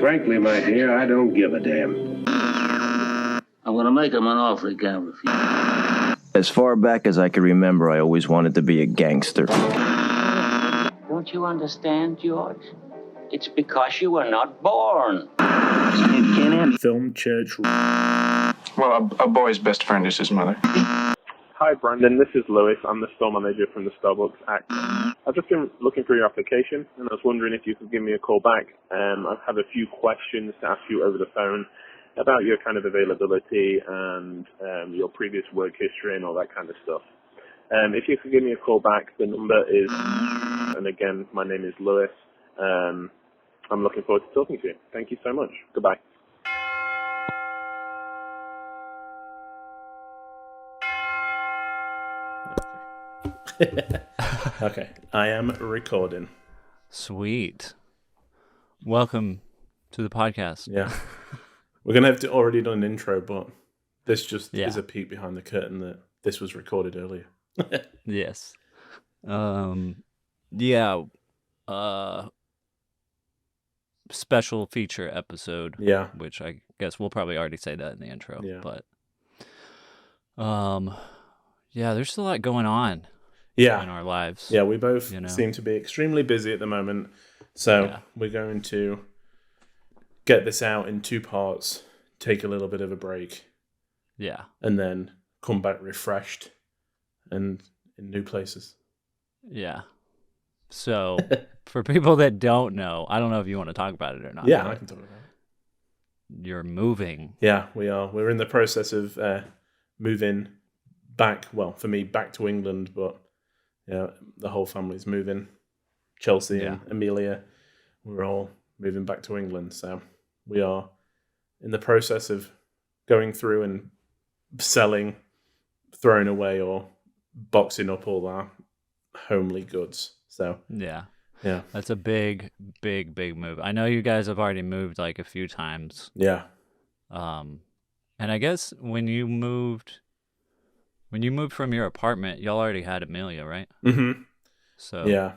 Frankly, my dear, I don't give a damn. I'm gonna make him an offer he can't refuse. As far back as I can remember, I always wanted to be a gangster. Don't you understand, George? It's because you were not born. Film church. Well, a boy's best friend is his mother. Hi, Brandon. This is Lewis. I'm the store manager from the Starbucks Act. I've just been looking through your application, and I was wondering if you could give me a call back. I have a few questions to ask you over the phone about your kind of availability and your previous work history and all that kind of stuff. If you could give me a call back, the number is, and again, my name is Lewis. I'm looking forward to talking to you. Thank you so much. Goodbye. Okay, I am recording. Sweet. Welcome to the podcast. Yeah. We're going to have already done an intro, but this just is a peek behind the curtain that this was recorded earlier. Yes. Special feature episode. Yeah. Which I guess we'll probably already say that in the intro. Yeah. But there's a lot going on. Yeah. In our lives. Yeah, we both seem to be extremely busy at the moment. So we're going to get this out in two parts, take a little bit of a break. Yeah. And then come back refreshed and in new places. Yeah. So for people that don't know, I don't know if you want to talk about it or not. Yeah, I can talk about it. You're moving. Yeah, we are. We're in the process of moving back, well, for me, back to England, but the whole family's moving. Chelsea and Amelia, we're all moving back to England. So we are in the process of going through and selling, throwing away, or boxing up all our homely goods. So yeah, that's a big move. I know you guys have already moved like a few times. Yeah. And I guess when you moved from your apartment, y'all already had Amelia, right? Mm-hmm. So yeah,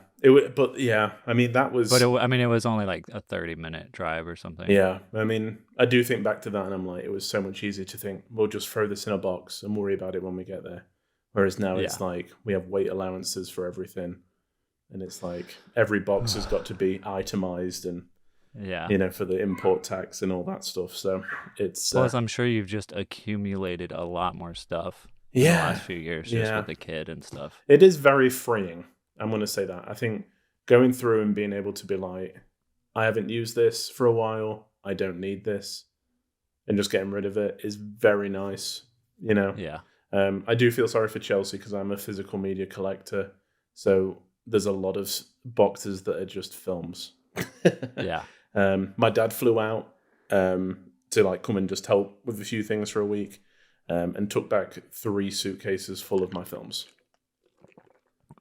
I mean that was. But it was only like a 30-minute drive or something. Yeah, I mean, I do think back to that, and I'm like, it was so much easier to think we'll just throw this in a box and worry about it when we get there. Whereas now it's like we have weight allowances for everything, and it's like every box has got to be itemized and. Yeah, for the import tax and all that stuff. So it's plus, I'm sure you've just accumulated a lot more stuff. In the last few years, just with the kid and stuff. It is very freeing. I'm going to say that. I think going through and being able to be like, I haven't used this for a while. I don't need this, and just getting rid of it is very nice. Yeah. I do feel sorry for Chelsea because I'm a physical media collector, so there's a lot of boxes that are just films. Yeah. My dad flew out to like come and just help with a few things for a week, and took back 3 suitcases full of my films.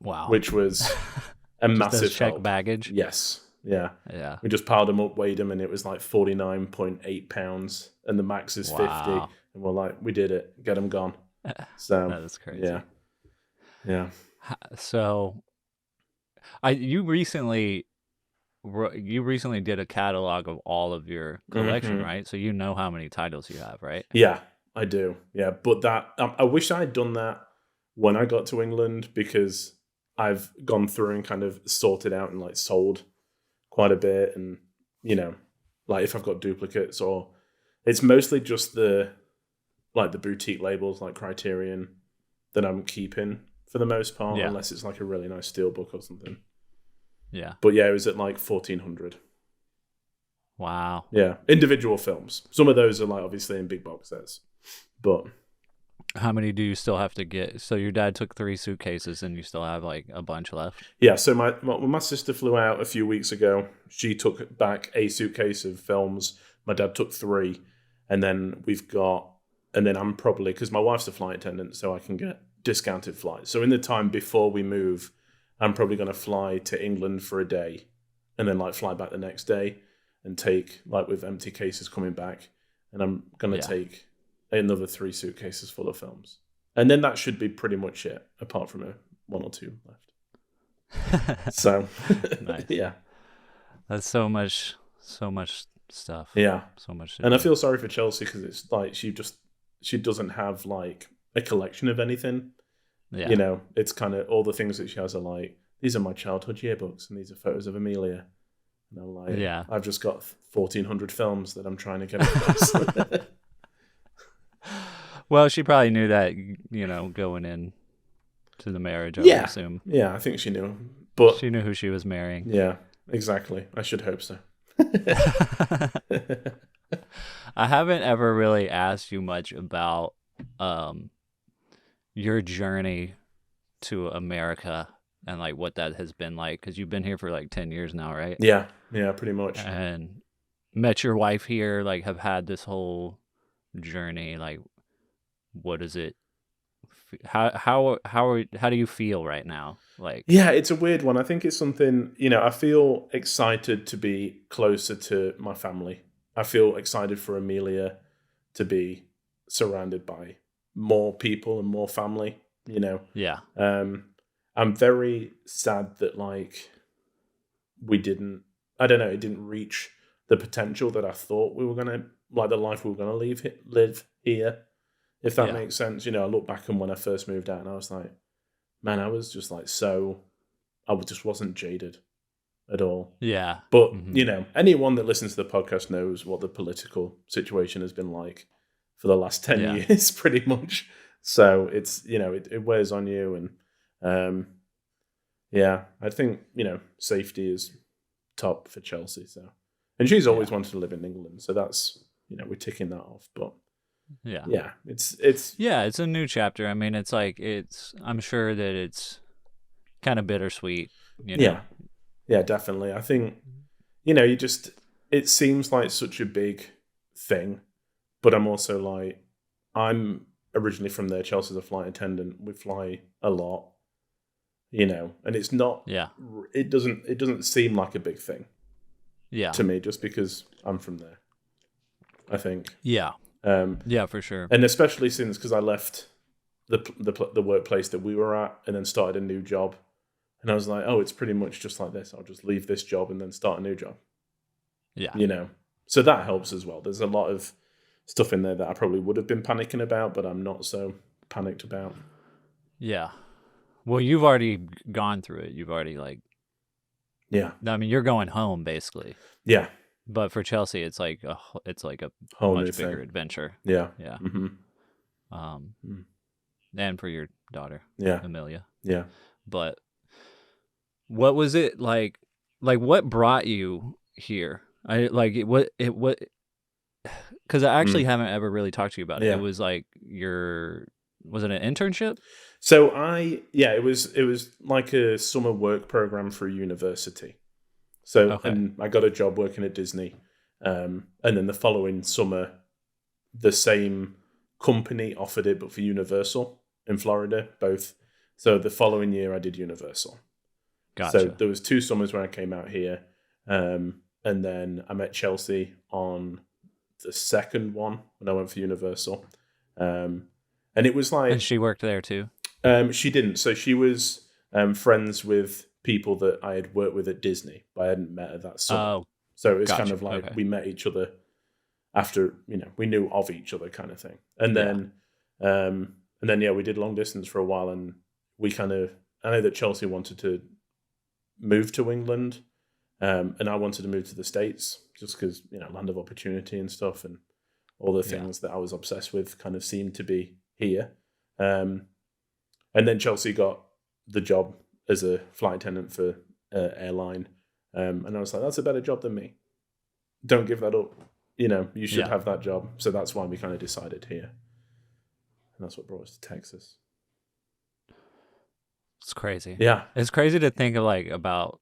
Wow. Which was a massive check help. baggage. Yes. Yeah. Yeah. We just piled them up, weighed them, and it was like 49.8 pounds, and the max is 50. And we're like, we did it. Get them gone. So that is crazy. Yeah. Yeah. So, you recently did a catalog of all of your collection, right? So you know how many titles you have, right? Yeah, I do. Yeah, but that I wish I had done that when I got to England, because I've gone through and kind of sorted out and like sold quite a bit, and like if I've got duplicates, or it's mostly just the boutique labels like Criterion that I'm keeping for the most part, unless it's like a really nice steelbook or something. Yeah. But yeah, it was at like 1,400. Wow. Yeah. Individual films. Some of those are like obviously in big box sets. But how many do you still have to get? So your dad took 3 suitcases and you still have like a bunch left? Yeah. So my sister flew out a few weeks ago. She took back a suitcase of films. My dad took 3. And then I'm probably, because my wife's a flight attendant, so I can get discounted flights. So in the time before we move, I'm probably going to fly to England for a day and then like fly back the next day and take like with empty cases coming back. And I'm going to take another 3 suitcases full of films. And then that should be pretty much it, apart from 1 or 2 left. So, nice. Yeah. That's so much stuff. Yeah. So much. And I feel sorry for Chelsea because it's like she doesn't have like a collection of anything. Yeah. You know, it's kind of all the things that she has are like, these are my childhood yearbooks and these are photos of Amelia. And I'm like, Yeah. I've just got 1,400 films that I'm trying to get across. Well, she probably knew that, you know, going in to the marriage, I Yeah. would assume. Yeah, I think she knew. But She knew who she was marrying. yeah, exactly. I should hope so. I haven't ever really asked you much about your journey to America and like what that has been like, because you've been here for like 10 years now, right? Yeah, pretty much. And met your wife here, like have had this whole journey. Like, what is it? How do you feel right now? Like, Yeah, it's a weird one. I think it's something, you know, I feel excited to be closer to my family. I feel excited for Amelia to be surrounded by more people and more family, you know. yeah, I'm very sad that like it didn't reach the potential that I thought we were gonna, like the life we were gonna live here, if that Yeah. makes sense. You know, I look back on when I first moved out and I was like, man, I was just like I just wasn't jaded at all. yeah, But, Mhm. you know, anyone that listens to the podcast knows what the political situation has been like for the last 10 Yeah. years, pretty much. So it's, you know, it wears on you. And yeah, I think, you know, safety is top for Chelsea. So, and she's always wanted to live in England. So that's, you know, we're ticking that off. But yeah. yeah, it's Yeah, it's a new chapter. I mean, it's like I'm sure that it's kind of bittersweet, you know. Yeah, definitely. I think, you know, it seems like such a big thing, but I'm also like, I'm originally from there. Chelsea's a flight attendant. We fly a lot, you know, and it's not, Yeah. it doesn't seem like a big thing Yeah. to me just because I'm from there, I think. Yeah. Yeah, for sure. And especially since, because I left the workplace that we were at and then started a new job. And I was like, oh, it's pretty much just like this. I'll just leave this job and then start a new job, Yeah. you know? So that helps as well. There's a lot of stuff in there that I probably would have been panicking about, but I'm not so panicked about. Yeah. Well, you've already gone through it. You've already Yeah. I mean, you're going home basically. Yeah. But for Chelsea, it's like a Whole new much bigger thing. adventure. Yeah. Yeah. Mm-hmm. And for your daughter, Yeah. Amelia. Yeah. But what was it like? Like, what brought you here? Because I actually haven't ever really talked to you about it. Yeah. It was like was it an internship? So it was like a summer work program for a university. So Okay. and I got a job working at Disney, and then the following summer, the same company offered it, but for Universal in Florida, both. So the following year, I did Universal. Gotcha. So there was 2 summers when I came out here, and then I met Chelsea on the second one when I went for Universal, and it was like, And she worked there too. she didn't. So she was friends with people that I had worked with at Disney, but I hadn't met her that summer. Oh, So it was gotcha. kind of like Okay. we met each other after, you know, we knew of each other kind of thing. And then, we did long distance for a while, and I know that Chelsea wanted to move to England, and I wanted to move to the States just because, you know, land of opportunity and stuff, and all the things that I was obsessed with kind of seemed to be here. And then Chelsea got the job as a flight attendant for airline. And I was like, that's a better job than me. Don't give that up. You know, you should Yeah. have that job. So that's why we kind of decided here. And that's what brought us to Texas. It's crazy. Yeah. It's crazy to think of about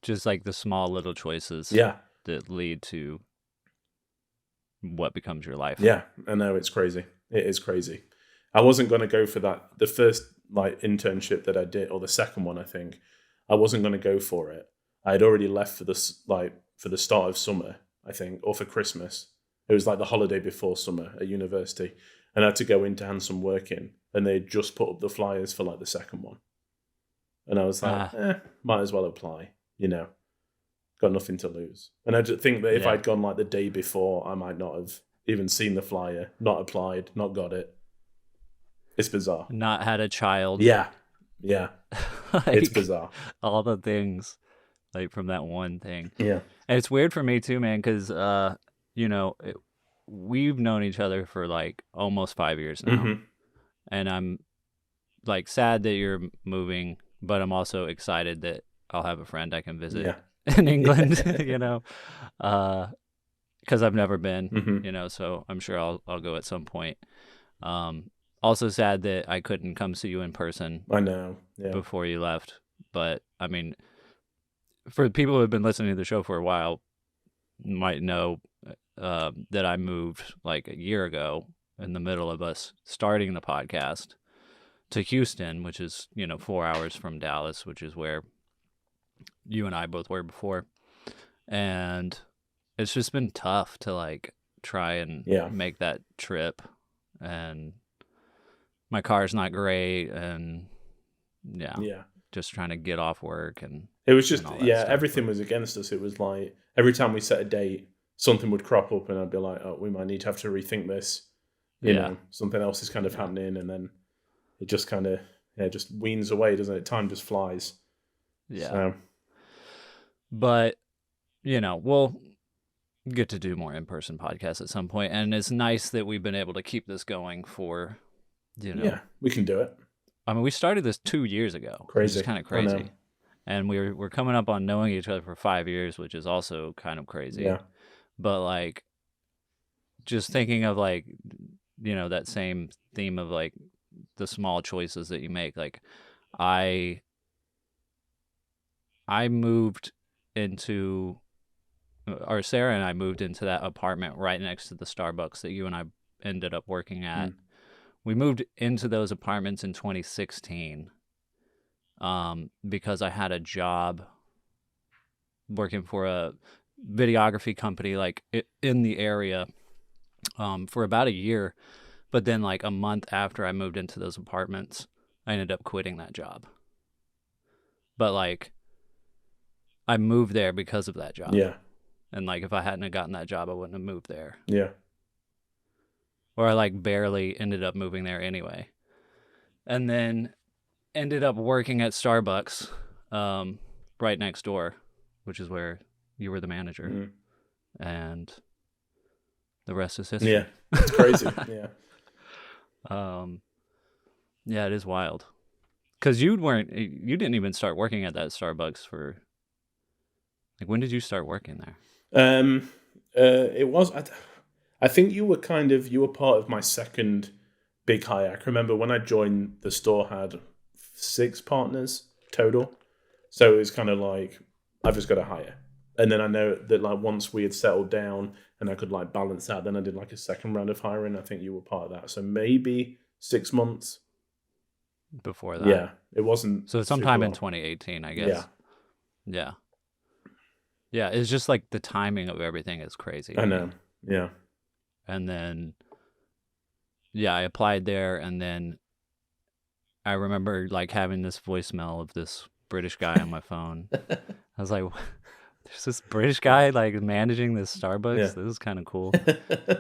just like the small little choices Yeah. that lead to what becomes your life. Yeah. I know, it's crazy. It is crazy. I wasn't going to go for that. The first internship that I did, or the second one, I think, I wasn't going to go for it. I had already left for the start of summer, I think, or for Christmas. It was like the holiday before summer at university, and I had to go in to hand some work in, and they just put up the flyers for the second one, and I was like, might as well apply, you know. got nothing to lose. And I just think that if Yeah. I'd gone like the day before, I might not have even seen the flyer, not applied, not got it. It's bizarre. Not had a child. Yeah. Like, It's bizarre. all the things like from that one thing. Yeah. And it's weird for me too, man, because we've known each other for like almost 5 years now, Mhm. and I'm like sad that you're moving, but I'm also excited that I'll have a friend I can visit Yeah. in England, because I've never been, Mhm. so I'm sure I'll go at some point. Also sad that I couldn't come see you in person I know. Yeah. before you left, but I mean, for people who have been listening to the show for a while, might know that I moved like a year ago in the middle of us starting the podcast to Houston, which is 4 hours from Dallas, which is where you and I both were before, and it's just been tough to like try and Yeah. make that trip, and my car's not great, and Yeah. just trying to get off work, and It was just, and all that yeah, stuff. everything was against us. It was like every time we set a date, something would crop up and I'd be like, oh, we might need to have to rethink this. You Yeah. know, something else is kind of happening. And then it just kind of, just weans away, doesn't it? Time just flies. Yeah. So, But, we'll get to do more in-person podcasts at some point. And it's nice that we've been able to keep this going for, yeah, we can do it. I mean, we started this 2 years ago. Which Crazy. is kind of I know. crazy. And we're coming up on knowing each other for 5 years, which is also kind of crazy. Yeah. But, like, just thinking of, like, that same theme of, like, the small choices that you make. Like, I moved into, or Sarah and I moved into that apartment right next to the Starbucks that you and I ended up working at. We moved into those apartments in 2016 because I had a job working for a videography company like in the area for about a year. But then like a month after I moved into those apartments, I ended up quitting that job. But like I moved there because of that job. Yeah. And like if I hadn't have gotten that job, I wouldn't have moved there. Yeah. Or I like barely ended up moving there anyway. And then ended up working at Starbucks right next door, which is where you were the manager. Mhm. And the rest is history. Yeah. It's crazy. Yeah. Yeah, it is wild. Because you didn't even start working at that Starbucks for, like, when did you start working there? It was, I think you were part of my second big hire. I can remember when I joined, the store had 6 partners total. So it was kind of like, I've just got to hire. And then I know that like once we had settled down and I could like balance out, then I did like a second round of hiring. I think you were part of that. So maybe 6 months. Before that? Yeah. It wasn't. So sometime super in long. 2018, I guess. Yeah. Yeah. Yeah, it's just like the timing of everything is crazy. I know. Yeah. And then, yeah, I applied there, and then I remember like having this voicemail of this British guy on my phone. I was like, there's this British guy like managing this Starbucks. Yeah. This is kind of cool.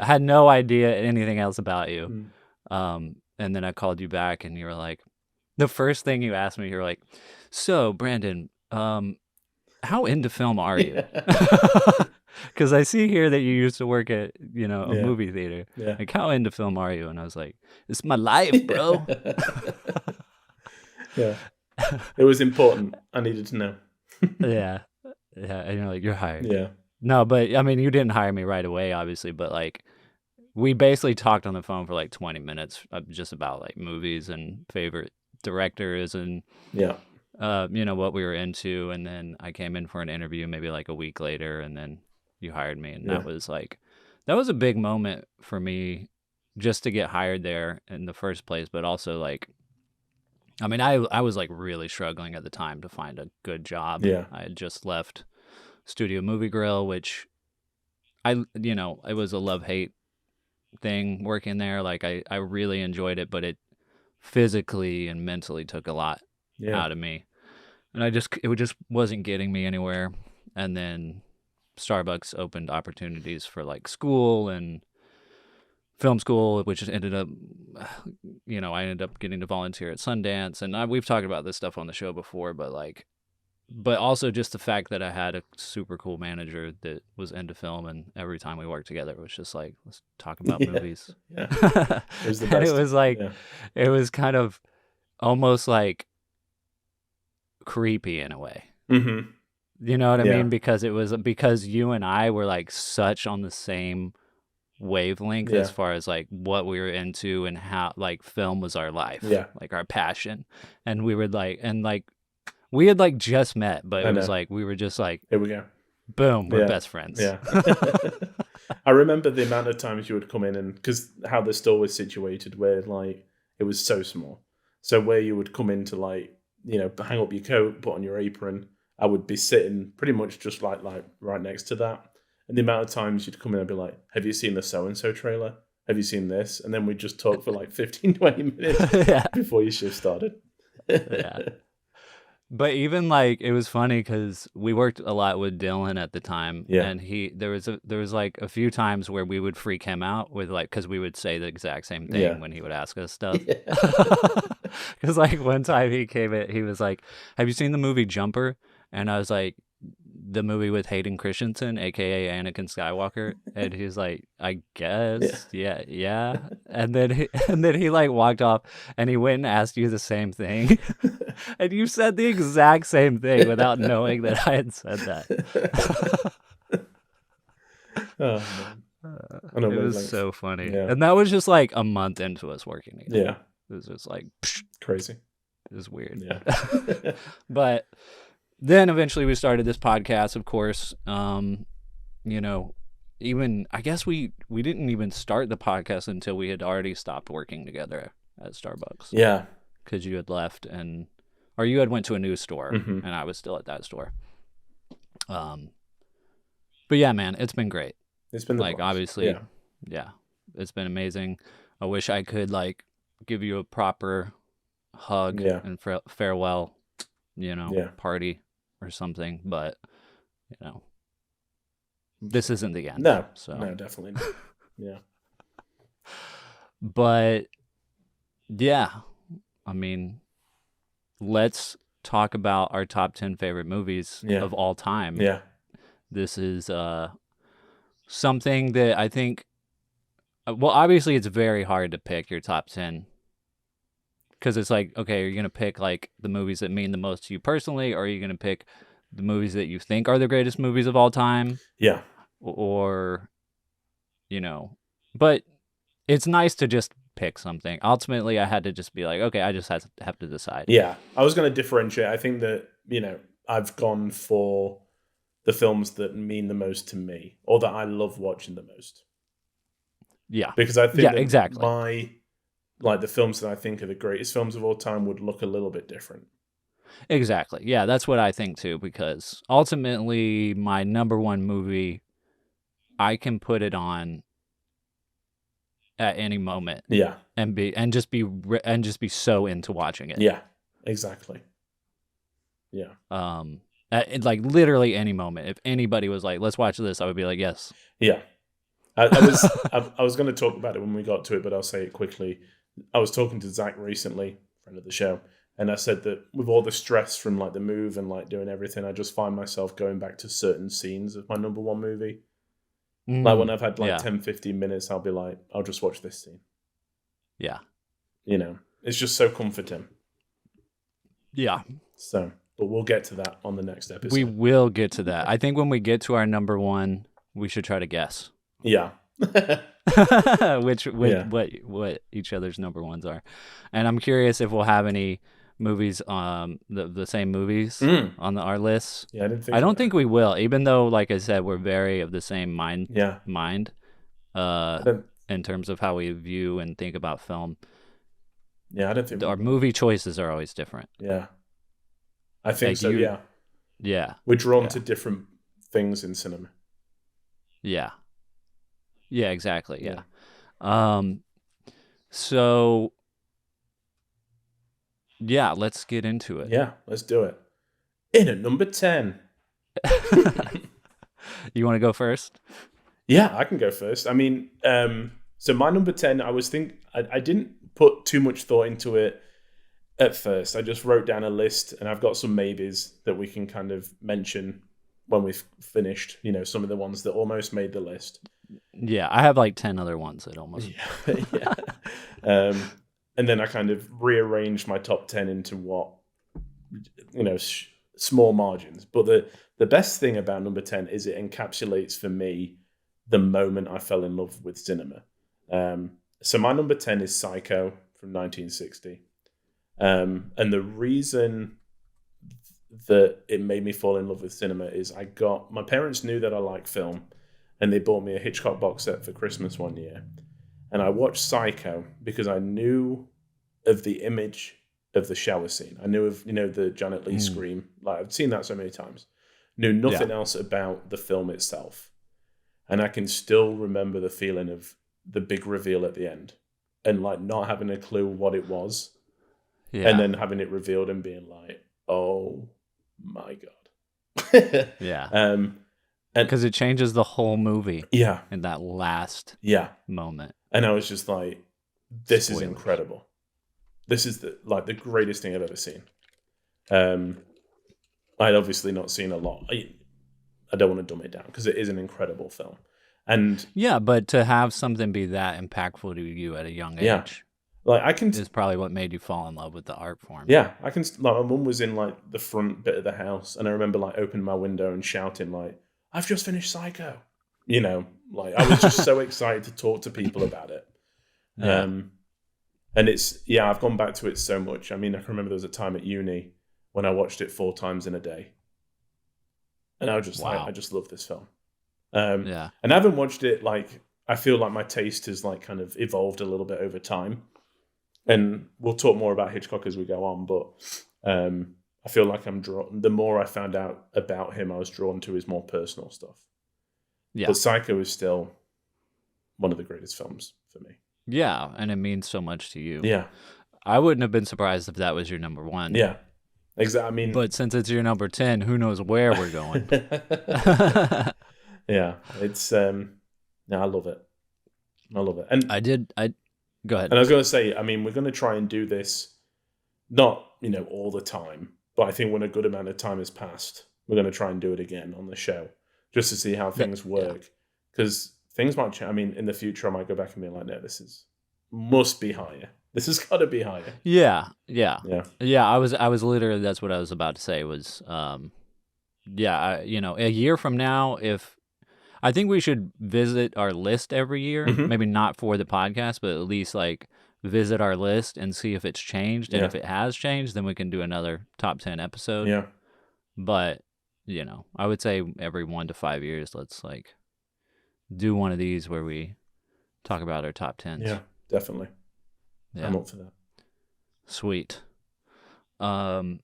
I had no idea anything else about you. And then I called you back, and you were like, the first thing you asked me, you were like, so Brandon, how into film are you? Because I see here that you used to work at, a Yeah. movie theater. Yeah. Like, how into film are you? And I was like, it's my life, bro. Yeah. It was important. I needed to know. Yeah. Yeah. And you're like, you're hired. Yeah. No, but I mean, you didn't hire me right away, obviously, but like, we basically talked on the phone for like 20 minutes just about like movies and favorite directors and, Yeah. what we were into. And then I came in for an interview maybe like a week later, and then you hired me. And Yeah. that was a big moment for me just to get hired there in the first place. But also like, I mean, I was like really struggling at the time to find a good job. Yeah. I had just left Studio Movie Grill, which it was a love-hate thing working there. Like I really enjoyed it, but it physically and mentally took a lot Yeah. out of me, and it just wasn't getting me anywhere. And then Starbucks opened opportunities for like school and film school, which ended up, I ended up getting to volunteer at Sundance. And we've talked about this stuff on the show before, but also just the fact that I had a super cool manager that was into film, and every time we worked together, it was just like, let's talk about movies. Yeah. It was the And best. it was like, Yeah. it was kind of almost like creepy in a way. Mm-hmm. You know what I Yeah. mean? Because you and I were like such on the same wavelength Yeah. as far as like what we were into and how like film was our life, Yeah. like our passion. And we were like, we had like just met, but I it was know. like we were just like, Here we go. boom, we're Yeah. best friends. Yeah. I remember the amount of times you would come in, and because how the store was situated, where like it was so small. So where you would come in to like, hang up your coat, put on your apron, I would be sitting pretty much just like right next to that. And the amount of times you'd come in and be like, have you seen the so-and-so trailer? Have you seen this? And then we'd just talk for like 15, 20 minutes Yeah. before your shift started. Yeah. But even like it was funny because we worked a lot with Dylan at the time, Yeah. and there was like a few times where we would freak him out with like because we would say the exact same thing Yeah. when he would ask us stuff. Because like one time he came in, he was like, "Have you seen the movie Jumper?" And I was like, "The movie with Hayden Christensen, aka Anakin Skywalker," and he's like, "I guess, yeah." And then he like walked off, and he went and asked you the same thing, and you said the exact same thing without knowing that I had said that. Oh, man. I know It was wavelengths. so funny, Yeah. and that was just like a month into us working together. Yeah. It was just like, Crazy. it was weird. Yeah. But then eventually we started this podcast, of course. Even I guess we didn't even start the podcast until we had already stopped working together at Starbucks. Yeah. Because you had left or you had went to a new store, Mhm. and I was still at that store. But yeah, man, it's been great. It's been the Like, boss. obviously, Yeah. yeah, it's been amazing. I wish I could like give you a proper hug Yeah. and farewell, Yeah. party or something, but this isn't the end. No. So, No, definitely not. Yeah. but yeah, I mean, let's talk about our top 10 favorite movies Yeah. of all time. Yeah. This is something that I think, well, obviously it's very hard to pick your top 10 because it's like, okay, are you going to pick like the movies that mean the most to you personally, or are you going to pick the movies that you think are the greatest movies of all time? Yeah. Or, but it's nice to just pick something. Ultimately, I had to just be like, okay, I just have to decide. Yeah. I was going to differentiate. I think that, I've gone for the films that mean the most to me, or that I love watching the most. Yeah. Because I think Yeah, that exactly. the films that I think are the greatest films of all time would look a little bit different. Exactly. Yeah, that's what I think too, because ultimately my number one movie, I can put it on at any moment Yeah. and just be so into watching it. Yeah. Exactly. Yeah. At like literally any moment. If anybody was like, "Let's watch this," I would be like, "Yes." Yeah. I was going to talk about it when we got to it, but I'll say it quickly. I was talking to Zach recently, friend of the show, and I said that with all the stress from like the move and like doing everything, I just find myself going back to certain scenes of my number one movie. Like when I've had like Yeah. 10, 15 minutes, I'll be like, I'll just watch this scene. Yeah. It's just so comforting. Yeah. So, but we'll get to that on the next episode. We will get to that. I think when we get to our number one, we should try to guess. Yeah. what each other's number ones are. And I'm curious if we'll have any movies the same movies on our list. Yeah, I don't think we will, even though like I said we're very of the same mind Yeah. in terms of how we view and think about film. Yeah, I don't think Our movie choices are always different. Yeah. I think Like so, you- yeah. Yeah. We're drawn Yeah. to different things in cinema. Yeah. Yeah, exactly. Yeah. So yeah, let's get into it. Yeah, let's do it. In at number 10. You want to go first? Yeah, I can go first. I mean, so my number 10, I didn't put too much thought into it at first. I just wrote down a list, and I've got some maybes that we can kind of mention when we've finished, some of the ones that almost made the list. Yeah, I have like 10 other ones that almost. Yeah. And then I kind of rearranged my top 10 into what, small margins. But the best thing about number 10 is it encapsulates for me the moment I fell in love with cinema. So my number 10 is Psycho from 1960. And the reason that it made me fall in love with cinema is my parents knew that I like film, and they bought me a Hitchcock box set for Christmas one year. And I watched Psycho because I knew of the image of the shower scene. I knew of, the Janet Leigh scream. Like, I've seen that so many times. Knew nothing else about the film itself. And I can still remember the feeling of the big reveal at the end and like not having a clue what it was. Yeah. And then having it revealed and being like, oh my God. Yeah. And because it changes the whole movie. Yeah. In that last moment. And I was just like, this Spoilers. is incredible. This is the greatest thing I've ever seen. I'd obviously not seen a lot. I don't want to dumb it down because it is an incredible film. And yeah, but to have something be that impactful to you at a young age, is probably what made you fall in love with the art form. Yeah, I can. Like, my mum was in like the front bit of the house, and I remember like opening my window and shouting like, "I've just finished Psycho!" Like I was just so excited to talk to people about it. Yeah. And I've gone back to it so much. I mean, I can remember there was a time at uni when I watched it 4 times in a day. And I was just like, I just love this film. And I haven't watched it, like, I feel like my taste has, like, kind of evolved a little bit over time. And we'll talk more about Hitchcock as we go on, but I feel like the more I found out about him, I was drawn to his more personal stuff. Yeah. But Psycho is still one of the greatest films for me. Yeah, and it means so much to you. Yeah. I wouldn't have been surprised if that was your number 1. Yeah. Exactly. I mean, but since it's your number 10, who knows where we're going? Yeah, it's I love it. I love it. And go ahead. And I was going to say, I mean, we're going to try and do this, not all the time, but I think when a good amount of time has passed, we're going to try and do it again on the show, just to see how things work. Because things might change. I mean, in the future, I might go back and be like, no, must be higher. This has got to be higher. Yeah. I was literally, that's what I was about to say was, a year from now, I think we should visit our list every year, maybe not for the podcast, but at least like visit our list and see if it's changed. And if it has changed, then we can do another top 10 episode. Yeah. But, I would say every 1 to 5 years, let's like do one of these where we talk about our top 10s. Yeah, definitely. Yeah. I'm up for that. Sweet. All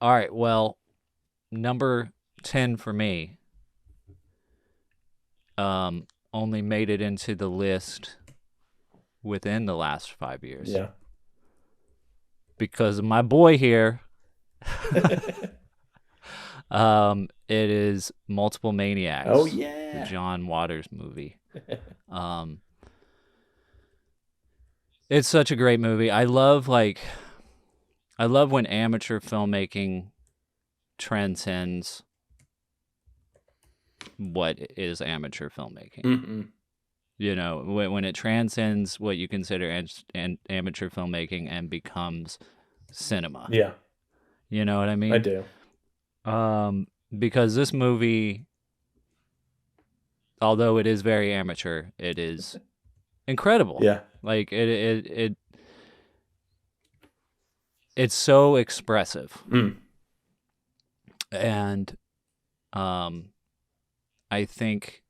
right. Well, number 10 for me only made it into the list within the last 5 years. Yeah. Because of my boy here. It is Multiple Maniacs. Oh, yeah. The John Waters movie. It's such a great movie. I love when amateur filmmaking transcends what is amateur filmmaking. Mm-hmm. When it transcends what you consider amateur filmmaking and becomes cinema. Yeah. You know what I mean? I do. Because this movie, although it is very amateur, it is incredible. Yeah. Like it's so expressive. And I think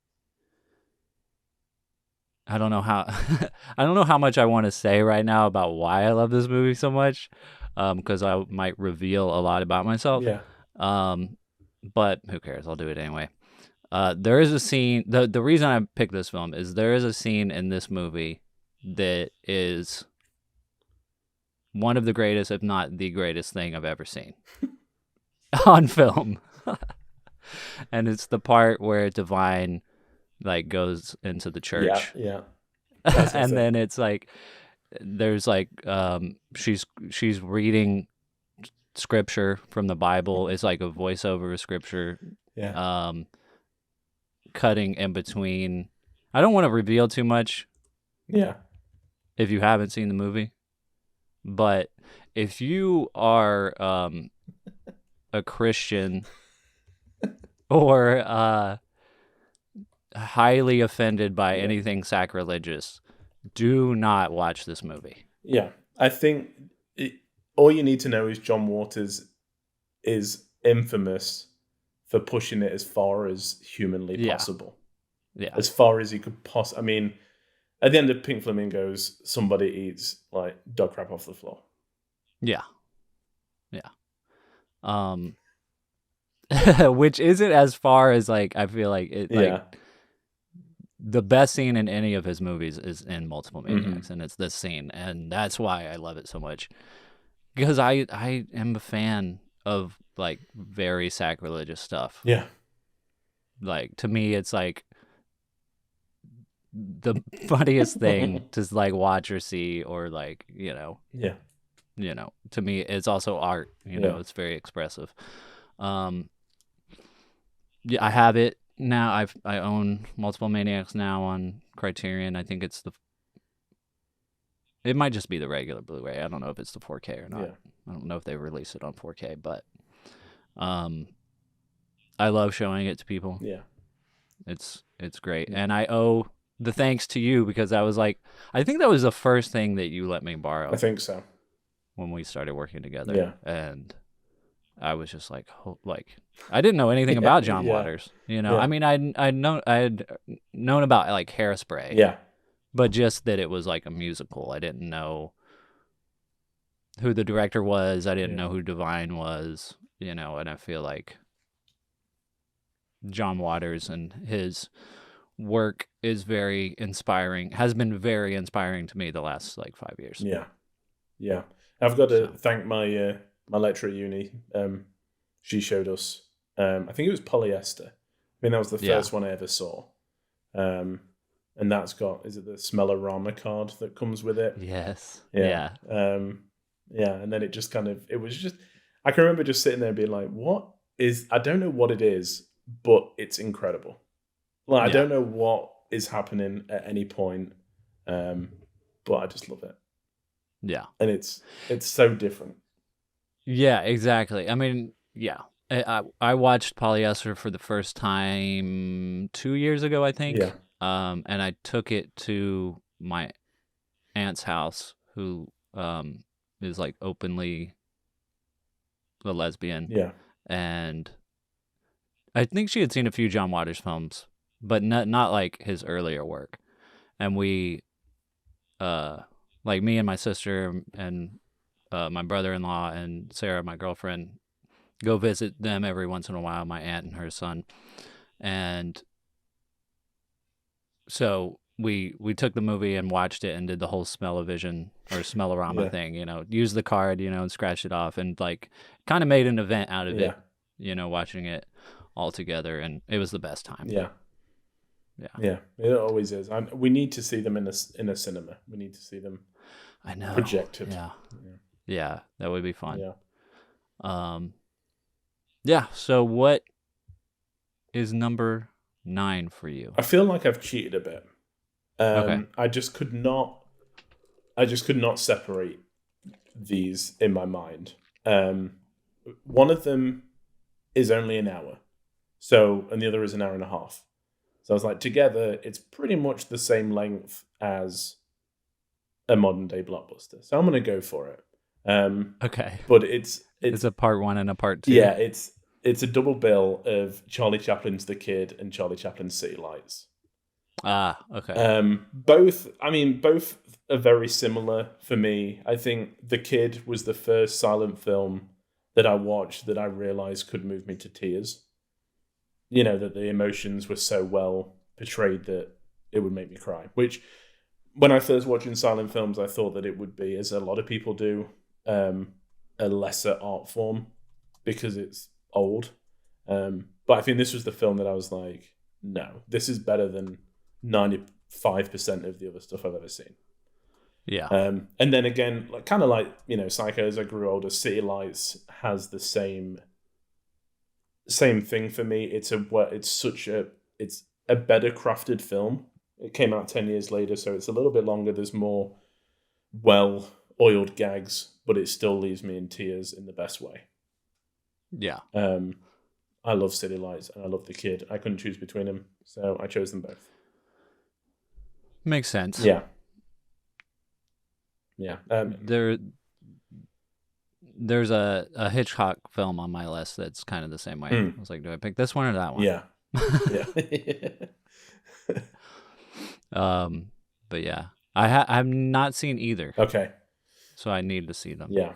I don't know how much I want to say right now about why I love this movie so much, because I might reveal a lot about myself. Yeah. But who cares? I'll do it anyway. There is a scene. The reason I picked this film is there is a scene in this movie that is one of the greatest, if not the greatest thing I've ever seen on film. And it's the part where Divine like goes into the church. Yeah. And then it's like there's like she's reading scripture from the Bible. It's like a voiceover of scripture. Yeah. Cutting in between. I don't want to reveal too much. Yeah. If you haven't seen the movie, but if you are a Christian or highly offended by anything sacrilegious, do not watch this movie. Yeah. I think all you need to know is John Waters is infamous for pushing it as far as humanly possible. Yeah. As far as he could possibly. I mean, at the end of Pink Flamingos, somebody eats like dog crap off the floor. Yeah. Which isn't as far as like I feel like it. Like, the best scene in any of his movies is in Multiple Maniacs, and it's this scene, and that's why I love it so much. Because I am a fan of like very sacrilegious stuff. Yeah. Like to me, it's like the funniest thing to like watch or see, or like to me it's also art. It's very expressive. I have it now. I own Multiple Maniacs now on Criterion. I think it might just be the regular Blu-ray. I don't know if it's the 4K or not. Yeah. I don't know if they release it on 4K, but I love showing it to people. Yeah. It's great. And I owe the thanks to you, because I think that was the first thing that you let me borrow. I think so. When we started working together. Yeah. And I was just like I didn't know anything about John Waters. I mean, I had known about like Hairspray. Yeah. But just that it was like a musical. I didn't know who the director was. I didn't know who Divine was, and I feel like John Waters and his work is very inspiring, has been very inspiring to me the last like 5 years. Yeah. Yeah. I've got to thank my lecturer at uni. She showed us, I think it was Polyester. I mean, that was the first one I ever saw. And that's got, is it the Smellorama card that comes with it? Yes. Yeah. And then it just it was just, I can remember just sitting there and being like, I don't know what it is, but it's incredible. Like, I don't know what is happening at any point, but I just love it. Yeah. And it's so different. Yeah, exactly. I mean, yeah. I watched Polyester for the first time 2 years ago, I think. Yeah. And I took it to my aunt's house, who is like openly a lesbian. Yeah. And I think she had seen a few John Waters films, but not like his earlier work. And we, like me and my sister and my brother-in-law and Sarah, my girlfriend, go visit them every once in a while, my aunt and her son. And so we took the movie and watched it and did the whole Smell-O-Vision or Smellorama thing, used the card, and scratched it off, and like kind of made an event out of it, watching it all together, and it was the best time. Yeah. It always is. We need to see them in a cinema. We need to see them. I know. Projected. Yeah, that would be fun. Yeah. So what is number 9 for you? I feel like I've cheated a bit. Okay. I just could not separate these in my mind. One of them is only an hour, and the other is an hour and a half. So I was like, together, it's pretty much the same length as a modern day blockbuster. So I'm going to go for it. Okay. But it's a part 1 and a part 2. Yeah, it's a double bill of Charlie Chaplin's The Kid and Charlie Chaplin's City Lights. Okay. Both are very similar for me. I think The Kid was the first silent film that I watched that I realized could move me to tears. That the emotions were so well portrayed that it would make me cry. Which, when I first watched silent films, I thought that it would be, as a lot of people do, a lesser art form because it's old. But But I think this was the film that I was like, no, this is better than 95% of the other stuff I've ever seen. Yeah. And then again, like kind of like, you know, Psycho, as I grew older, City Lights has the same thing for me. It's a better crafted film. It came out 10 years later, so it's a little bit longer. There's more well-oiled gags, but it still leaves me in tears in the best way. Yeah. I love City Lights and I love The Kid. I couldn't choose between them, so I chose them both. Makes sense. Yeah. Yeah. There's a Hitchcock film on my list that's kind of the same way. I was like, do I pick this one or that one? Yeah. Yeah. But yeah, I've not seen either. Okay. So I need to see them. Yeah.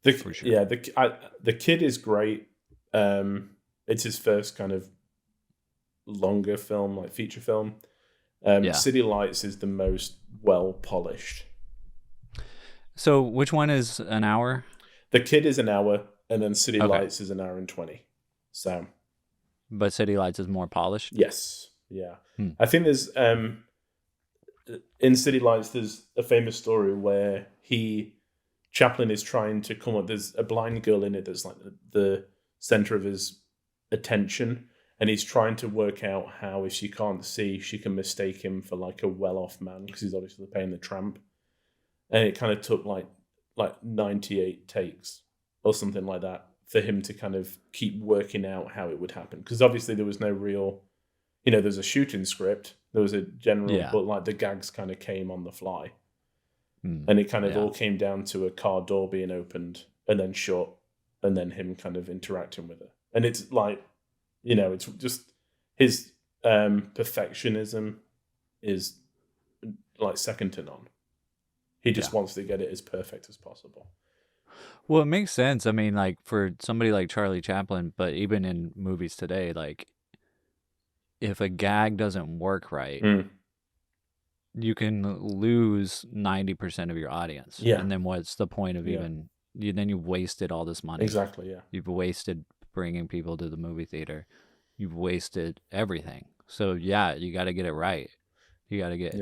For sure. Yeah. The Kid is great. It's his first kind of longer film, like feature film. City Lights is the most well polished. So which one is an hour? The Kid is an hour, and then City Lights is an hour and 20. So, but City Lights is more polished. Yes, yeah. I think there's in City Lights there's a famous story where Chaplin is trying to come up. There's a blind girl in it that's like the center of his attention, and he's trying to work out how, if she can't see, she can mistake him for like a well-off man because he's obviously paying the tramp. And it kind of took like 98 takes or something like that for him to kind of keep working out how it would happen. Because obviously there was no real, there's a shooting script, there was a general, but like the gags kind of came on the fly. And it kind of all came down to a car door being opened and then shut, and then him kind of interacting with her. And it's like, it's just his perfectionism is like second to none. He just wants to get it as perfect as possible. Well, it makes sense. I mean, like for somebody like Charlie Chaplin, but even in movies today, like if a gag doesn't work right, you can lose 90% of your audience. Yeah. And then what's the point of then you've wasted all this money. Exactly, yeah. You've wasted bringing people to the movie theater. You've wasted everything. So yeah, you got to get it right. You got to get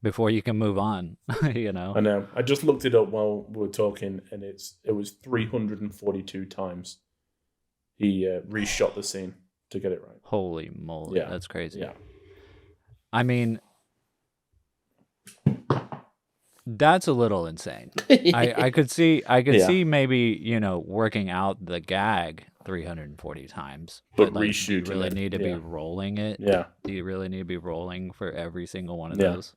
before you can move on, I know. I just looked it up while we were talking, and it was 342 times he reshot the scene to get it right. Holy moly, that's crazy. Yeah. I mean, that's a little insane. I could see maybe, working out the gag 340 times. But like, reshooting do you really it, need to be rolling it? Yeah. Do you really need to be rolling for every single one of those?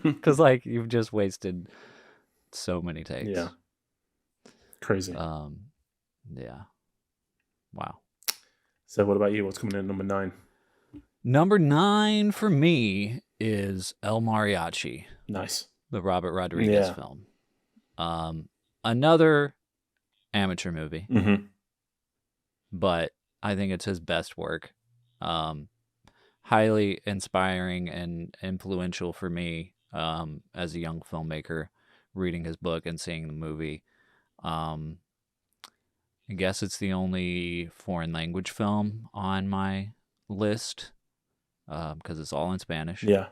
Because like you've just wasted so many takes. Yeah. Crazy. Yeah. Wow. So what about you? What's coming in at number 9? Number 9 for me is El Mariachi. Nice. The Robert Rodriguez film. Another amateur movie. Mm-hmm. But I think it's his best work. Highly inspiring and influential for me as a young filmmaker, reading his book and seeing the movie. I guess it's the only foreign language film on my list because it's all in Spanish. Yeah.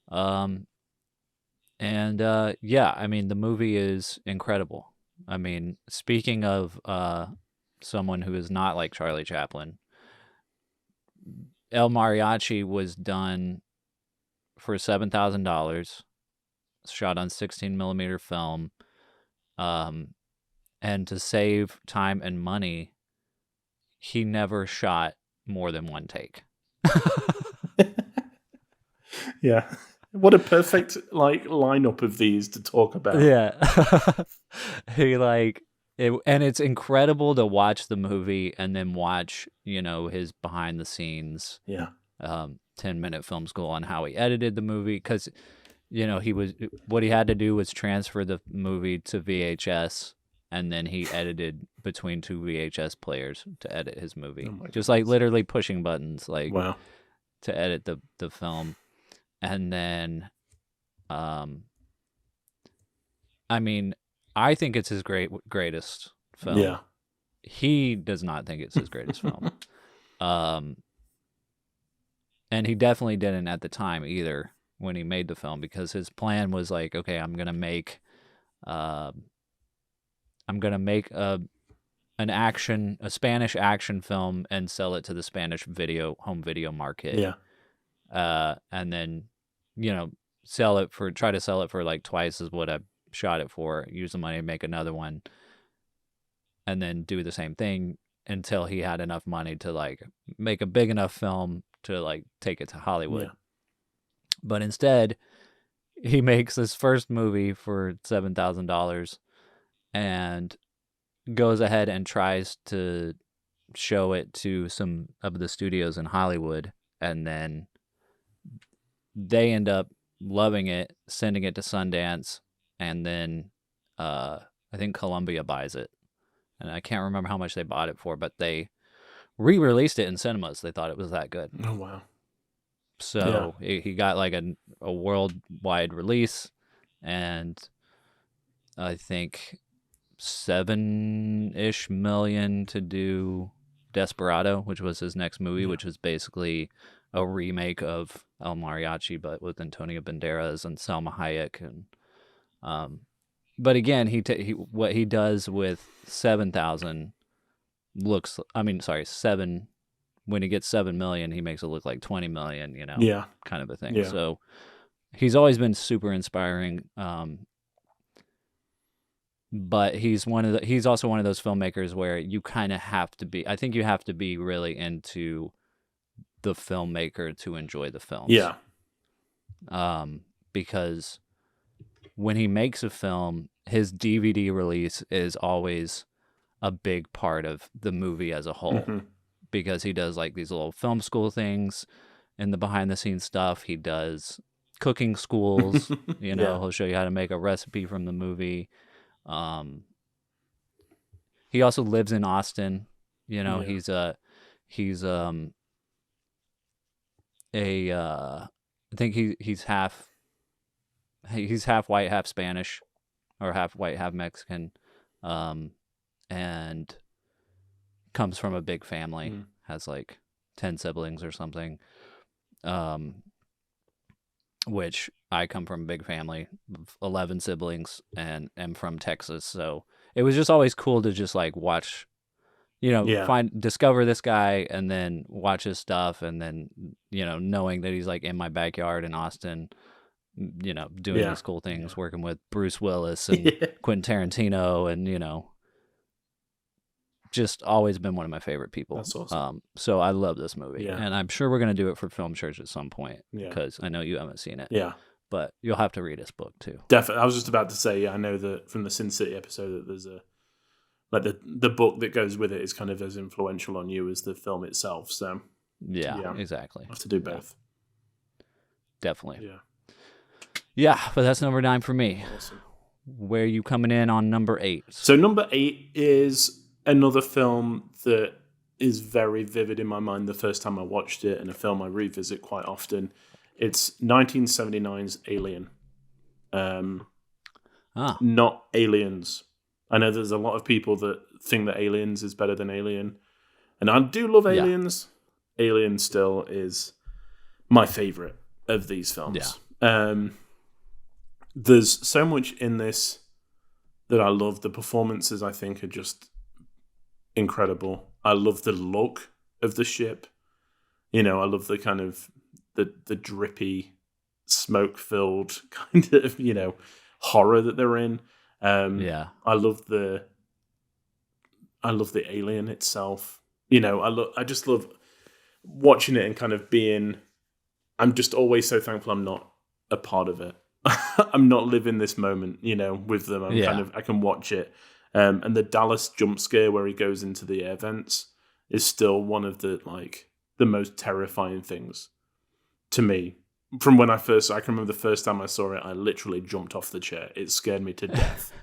I mean, the movie is incredible. I mean, speaking of someone who is not like Charlie Chaplin, El Mariachi was done for $7,000, shot on 16mm film, and to save time and money, he never shot more than one take. Yeah. What a perfect lineup of these to talk about. Yeah. And it's incredible to watch the movie and then watch, his behind the scenes 10-minute film school on how he edited the movie. Because, what he had to do was transfer the movie to VHS, and then he edited between 2 VHS players to edit his movie. Just like literally pushing buttons to edit the film. And then, I mean, I think it's his greatest film. Yeah. he does not think it's his greatest film. And he definitely didn't at the time either when he made the film, because his plan was like, okay, I'm gonna make a Spanish action film and sell it to the Spanish home video market. Yeah. And then, try to sell it for like twice as what I shot it for, use the money to make another one, and then do the same thing until he had enough money to like make a big enough film to like take it to Hollywood. Yeah. But instead, he makes this first movie for $7,000 and goes ahead and tries to show it to some of the studios in Hollywood, and then they end up loving it, sending it to Sundance, and then I think Columbia buys it. And I can't remember how much they bought it for, but they re-released it in cinemas. They thought it was that good. Oh, wow. So he got like a worldwide release, and I think $7-ish million to do Desperado, which was his next movie, which is basically a remake of El Mariachi, but with Antonio Banderas and Salma Hayek. And but again, what he does with 7,000 7. When he gets 7 million, he makes it look like 20 million, kind of a thing. Yeah. So he's always been super inspiring. But he's also one of those filmmakers where you kind of have to be, I think you have to be really into the filmmaker to enjoy the films. Yeah. Because when he makes a film, his DVD release is always a big part of the movie as a whole. Mm-hmm. Because he does like these little film school things and the behind the scenes stuff. He does cooking schools, he'll show you how to make a recipe from the movie. He also lives in Austin, he's I think he's half white, half Spanish, or half white, half Mexican. And comes from a big family, has like 10 siblings or something, which I come from a big family of 11 siblings and am from Texas. So it was just always cool to just like watch, discover this guy and then watch his stuff. And then, knowing that he's like in my backyard in Austin, doing these cool things, working with Bruce Willis and Quentin Tarantino and, just always been one of my favorite people. That's awesome. So I love this movie. Yeah. And I'm sure we're going to do it for Film Church at some point, Yeah. because I know you haven't seen it. Yeah. But you'll have to read his book too. Definitely. I was just about to say, I know that from the Sin City episode that there's the book that goes with it is kind of as influential on you as the film itself. So Yeah, exactly. I have to do both. Definitely. Yeah. Yeah, but that's number 9 for me. Awesome. Where are you coming in on number 8? So number 8 is another film that is very vivid in my mind the first time I watched it, and a film I revisit quite often. It's 1979's Alien. Not Aliens. I know there's a lot of people that think that Aliens is better than Alien, and I do love Aliens. Alien still is my favorite of these films. There's so much in this that I love. The performances, I think, are just incredible. I love the look of the ship. I love the kind of the drippy, smoke-filled kind of, horror that they're in. I love the alien itself. I just love watching it and kind of being. I'm just always so thankful I'm not a part of it. I'm not living this moment, with them. I can watch it. And the Dallas jump scare where he goes into the air vents is still one of the most terrifying things to me. From when I can remember the first time I saw it, I literally jumped off the chair. It scared me to death.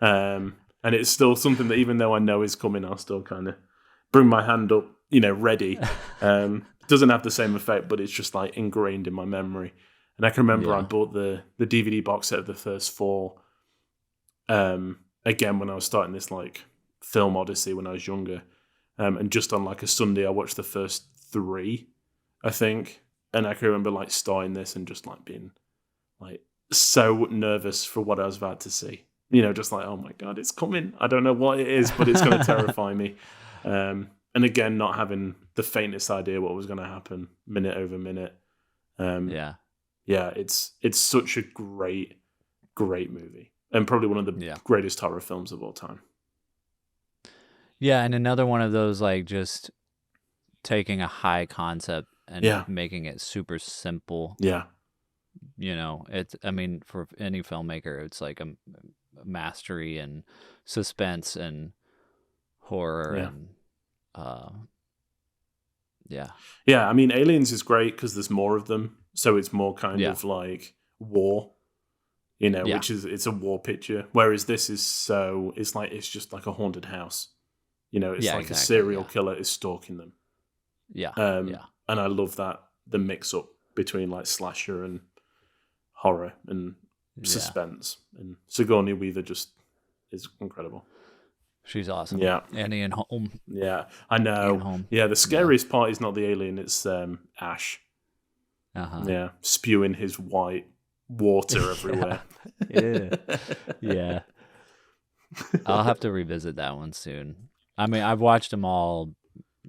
And it's still something that even though I know is coming, I'll still kind of bring my hand up, ready. Doesn't have the same effect, but it's just like ingrained in my memory. And I can remember I bought the DVD box set of the first 4, again, when I was starting this film Odyssey when I was younger. And just on like a Sunday, I watched the first 3, I think. And I can remember like starting this and just like being like so nervous for what I was about to see. Just like, oh my God, it's coming. I don't know what it is, but it's going to terrify me. And again, not having the faintest idea what was going to happen minute over minute. Yeah, it's such a great movie, and probably one of the greatest horror films of all time. Yeah, and another one of those like just taking a high concept and making it super simple. Yeah. For any filmmaker, it's like a mastery and suspense and horror and Yeah, I mean, Aliens is great because there's more of them, so it's more kind of like war, which is it's a war picture. Whereas this is it's just like a haunted house, it's like a serial killer is stalking them. And I love that the mix up between like slasher and horror and suspense, and Sigourney Weaver just is incredible. She's awesome. Yeah. And Ian Holm. Yeah, I know. Yeah, the scariest part is not the alien, it's Ash. Yeah, spewing his white water everywhere. Yeah. I'll have to revisit that one soon. I mean, I've watched them all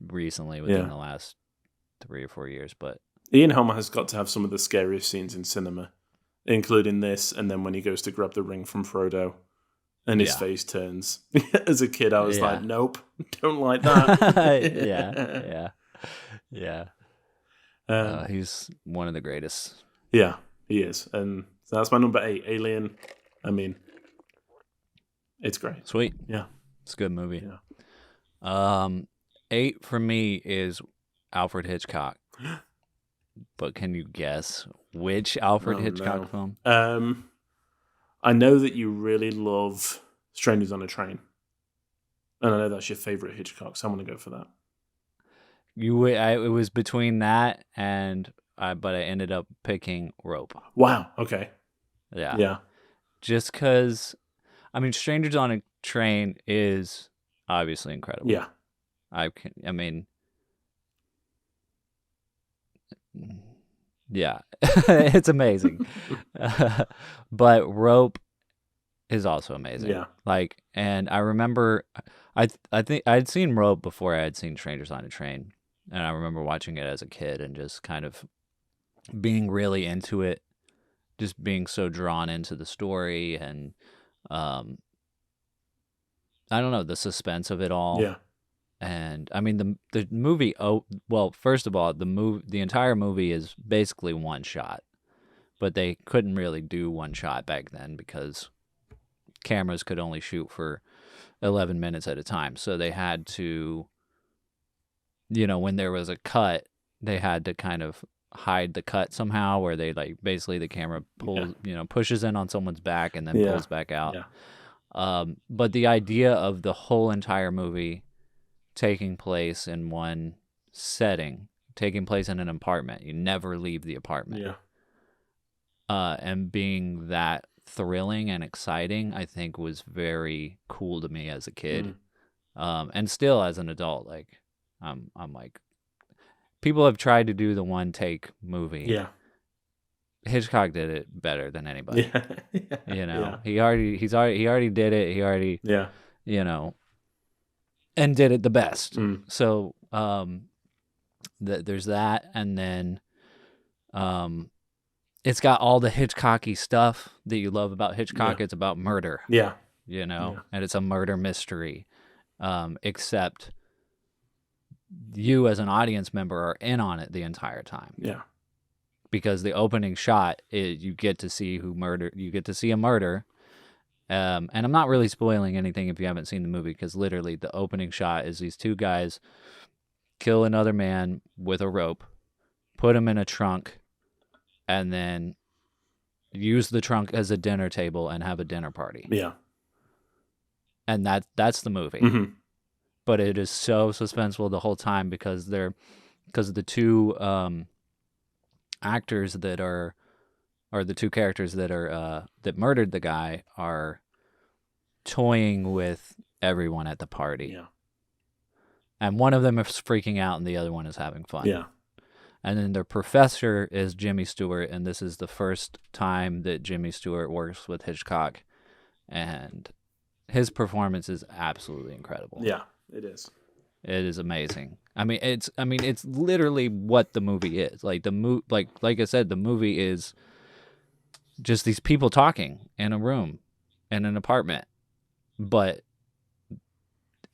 recently within the last 3 or 4 years, but Ian Holm has got to have some of the scariest scenes in cinema, including this, and then when he goes to grab the ring from Frodo. And his face turns. As a kid, I was like, nope, don't like that. Yeah. He's one of the greatest. Yeah, he is. And so that's my number 8, Alien. I mean, it's great. Sweet. Yeah. It's a good movie. Yeah. 8 for me is Alfred Hitchcock. But can you guess which Alfred Hitchcock film? I know that you really love Strangers on a Train. And I know that's your favorite Hitchcock, so I'm going to go for that. It was between that but I ended up picking Rope. Wow, okay. Yeah. Just because, Strangers on a Train is obviously incredible. Yeah. Yeah, it's amazing. But Rope is also amazing. Yeah. And I remember, I think I'd seen Rope before I had seen Strangers on a Train, and I remember watching it as a kid and just kind of being really into it, just being so drawn into the story and, I don't know, the suspense of it all. Yeah. And the movie. First of all, the entire movie is basically one shot, but they couldn't really do one shot back then because cameras could only shoot for 11 minutes at a time. So they had to, when there was a cut, they had to kind of hide the cut somehow, where they basically the camera pulls, pushes in on someone's back and then pulls back out. Yeah. But the idea of the whole entire movie taking place in one setting, taking place in an apartment. You never leave the apartment. Yeah. And being that thrilling and exciting, I think was very cool to me as a kid. And still as an adult, I'm like, people have tried to do the one take movie. Yeah. Hitchcock did it better than anybody. Yeah. He already did it. He already, and did it the best. So there's that, and then it's got all the Hitchcocky stuff that you love about Hitchcock. It's about murder. Yeah. And it's a murder mystery. Except you as an audience member are in on it the entire time. Yeah. Because the opening shot you get to see you get to see a murder. And I'm not really spoiling anything if you haven't seen the movie, because literally the opening shot is these two guys kill another man with a rope, put him in a trunk, and then use the trunk as a dinner table and have a dinner party. Yeah. And that's the movie. Mm-hmm. But it is so suspenseful the whole time because the two actors that are, or the two characters that are that murdered the guy, are toying with everyone at the party. Yeah. And one of them is freaking out and the other one is having fun. Yeah. And then their professor is Jimmy Stewart, and this is the first time that Jimmy Stewart works with Hitchcock, and his performance is absolutely incredible. Yeah, it is. It is amazing. It's literally what the movie is. Like like I said, the movie is just these people talking in a room in an apartment. But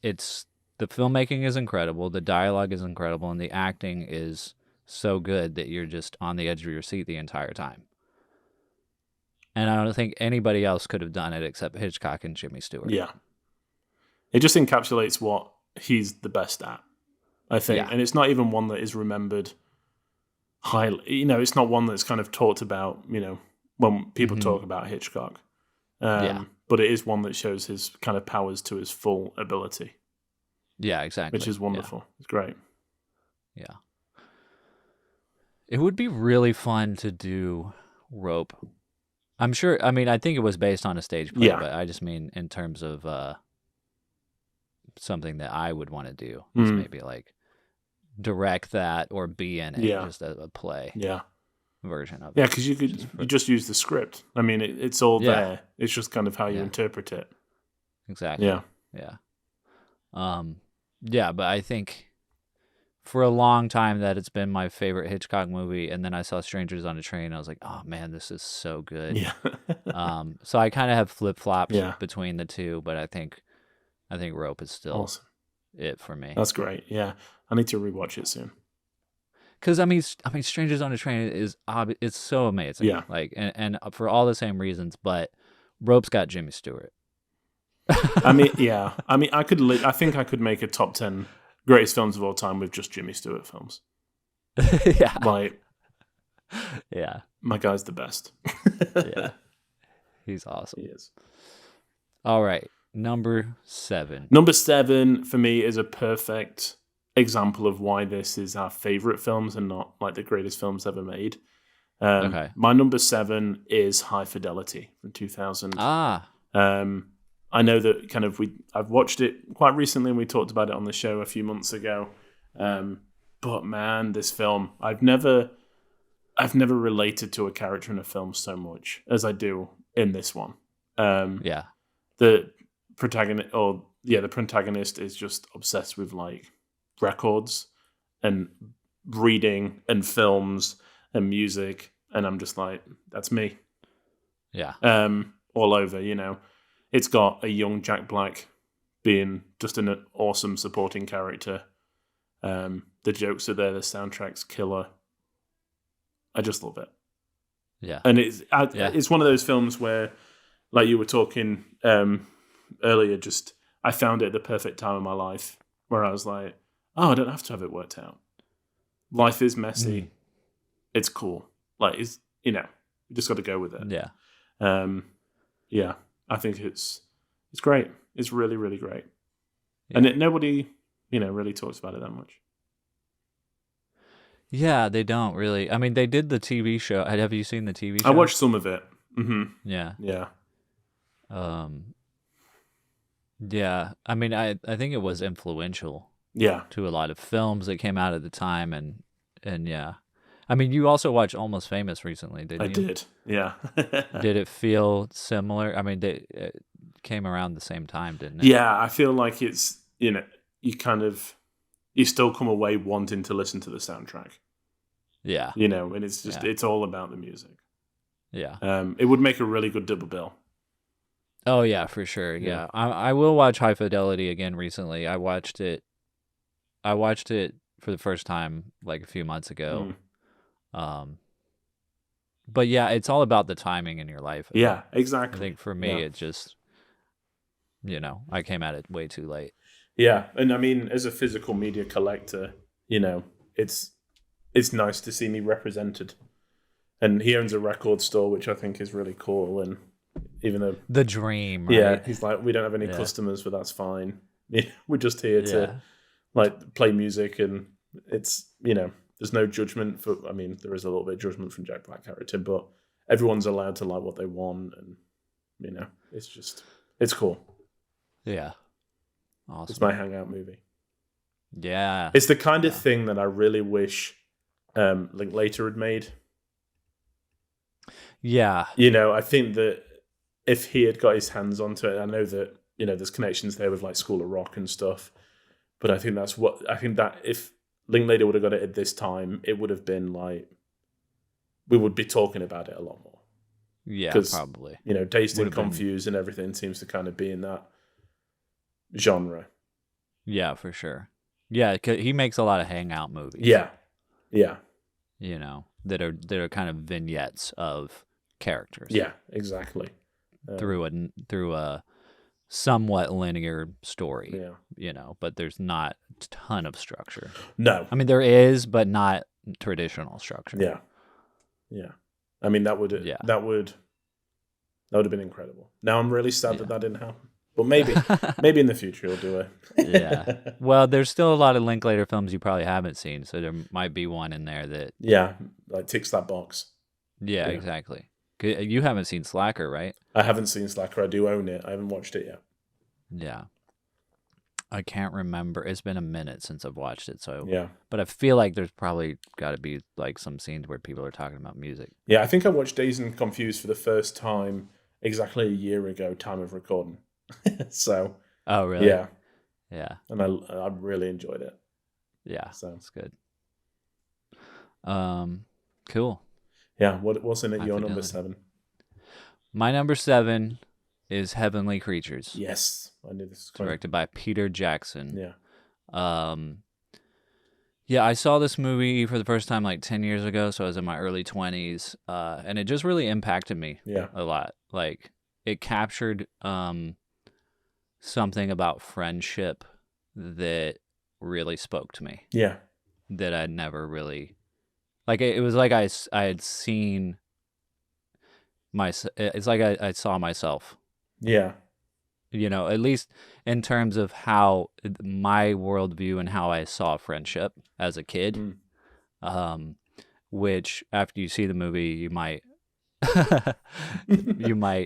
the filmmaking is incredible, the dialogue is incredible, and the acting is so good that you're just on the edge of your seat the entire time. And I don't think anybody else could have done it except Hitchcock and Jimmy Stewart. Yeah. It just encapsulates what he's the best at, I think. Yeah. And it's not even one that is remembered highly. It's not one that's kind of talked about, when people talk about Hitchcock. But it is one that shows his kind of powers to his full ability. Yeah, exactly. Which is wonderful. Yeah. It's great. Yeah. It would be really fun to do Rope. I'm sure, I think it was based on a stage play, but I just mean in terms of something that I would want to do is maybe like direct that or be in it, just as a play version of it. Yeah, because you just use the script. It's all there. It's just kind of how you interpret it. Exactly. Yeah. Yeah, but I think for a long time that it's been my favorite Hitchcock movie, and then I saw Strangers on a Train, and I was like, oh man, this is so good. Yeah. So I kind of have flip-flops between the two, but I think Rope is still it for me. That's great. Yeah, I need to rewatch it soon. Because Strangers on a Train it's so amazing. Yeah. And for all the same reasons, but Rope's got Jimmy Stewart. I think I could make a top 10 greatest films of all time with just Jimmy Stewart films. Yeah. Yeah. My guy's the best. Yeah. He's awesome. He is. All right. Number 7. Number 7 for me is a perfect example of why this is our favorite films and not like the greatest films ever made. Okay. My number 7 is High Fidelity from 2000. I know that I've watched it quite recently, and we talked about it on the show a few months ago. But man, this film, I've never related to a character in a film so much as I do in this one. The protagonist is just obsessed with like records and reading and films and music, and I'm just like, that's me. Yeah. All over, It's got a young Jack Black being just an awesome supporting character. The jokes are there, the soundtrack's killer. I just love it. Yeah. And it's one of those films where, like you were talking earlier, just I found it at the perfect time in my life where I was like, oh, I don't have to have it worked out. Life is messy. It's cool. Like, you just got to go with it. Yeah. I think it's great. It's really, really great. Yeah. And nobody, really talks about it that much. Yeah, they don't really. They did the TV show. Have you seen the TV show? I watched some of it. Mm-hmm. Yeah. Yeah. Yeah. I think it was influential. Yeah. To a lot of films that came out at the time, and yeah. You also watched Almost Famous recently, didn't you? I did, yeah. Did it feel similar? It came around the same time, didn't it? Yeah, I feel like it's, you still come away wanting to listen to the soundtrack. Yeah. And it's just, it's all about the music. Yeah. It would make a really good double bill. Oh, yeah, for sure, yeah. I will watch High Fidelity again recently. I watched it for the first time like a few months ago. But yeah, it's all about the timing in your life. Yeah, exactly. I think for me, it just, I came at it way too late. Yeah, and as a physical media collector, it's nice to see me represented. And he owns a record store, which I think is really cool. And even though the dream, right? Yeah, he's like, we don't have any customers, but that's fine. We're just here to like play music, and it's there's no judgment for. There is a little bit of judgment from Jack Black character, but everyone's allowed to like what they want, and it's cool. Yeah. Awesome. It's my hangout movie. Yeah. It's the kind of thing that I really wish Linklater had made. Yeah. You know, I think that if he had got his hands onto it, I know that, you know, there's connections there with like School of Rock and stuff, but I think that if Linklater would have got it at this time, it would have been like, we would be talking about it a lot more. Yeah, probably. You know, Dazed and Would have been- Confused and everything seems to kind of be in that genre. Yeah, for sure. Yeah, he makes a lot of hangout movies. Yeah. You know, that are kind of vignettes of characters. Yeah, exactly. Through a somewhat linear story. Yeah. You know, but there's not a ton of structure. No. I mean, there is, but not traditional structure. Yeah. I mean, that would have been incredible. Now I'm really sad that didn't happen. But maybe in the future he'll do it. Yeah. Well, there's still a lot of Linklater films you probably haven't seen, so there might be one in there that like ticks that box. Yeah, exactly. You haven't seen Slacker, right? I haven't seen Slacker. I do own it. I haven't watched it yet. Yeah. I can't remember. It's been a minute since I've watched it, so yeah. But I feel like there's probably got to be like some scenes where people are talking about music. Yeah, I think I watched Dazed and Confused for the first time exactly a year ago, time of recording. So. Oh, really? Yeah. Yeah. And I really enjoyed it. Yeah. So that's good. Cool. Yeah. What's in it? Your number 7. My number 7 is Heavenly Creatures. Yes, I knew this. Directed by Peter Jackson. Yeah. Yeah, I saw this movie for the first time like 10 years ago, so I was in my early 20s, and it just really impacted me a lot. Like, it captured something about friendship that really spoke to me. Yeah. That I'd never really... Like, it was like I had seen... It's like I saw myself. Yeah. You know, at least in terms of how my worldview and how I saw friendship as a kid, which after you see the movie, you might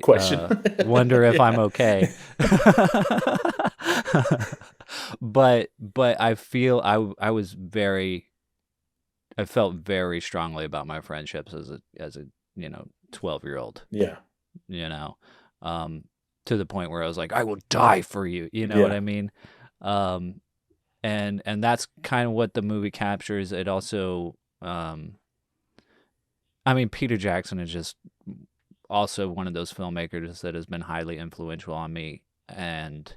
question, wonder if I'm okay. but I feel I felt very strongly about my friendships as a 12-year-old. Yeah. You know, to the point where I was like, I will die for you. You know what I mean? And that's kind of what the movie captures. It also, I mean, Peter Jackson is just also one of those filmmakers that has been highly influential on me. And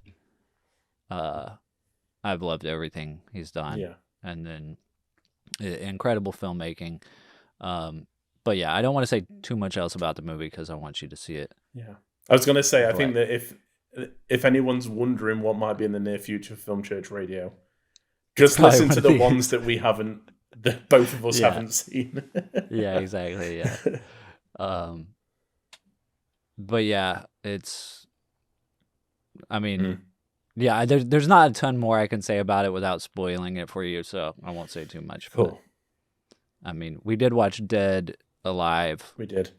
I've loved everything he's done. Yeah. And then incredible filmmaking. But yeah, I don't want to say too much else about the movie because I want you to see it. Yeah. I was going to say, I think that if anyone's wondering what might be in the near future Film Church Radio, just listen to the ones that we haven't, that both of us haven't seen. Yeah, exactly. Yeah. But yeah, I mean, yeah, there's not a ton more I can say about it without spoiling it for you, so I won't say too much. Cool. But, I mean, we did watch Dead Alive. We did.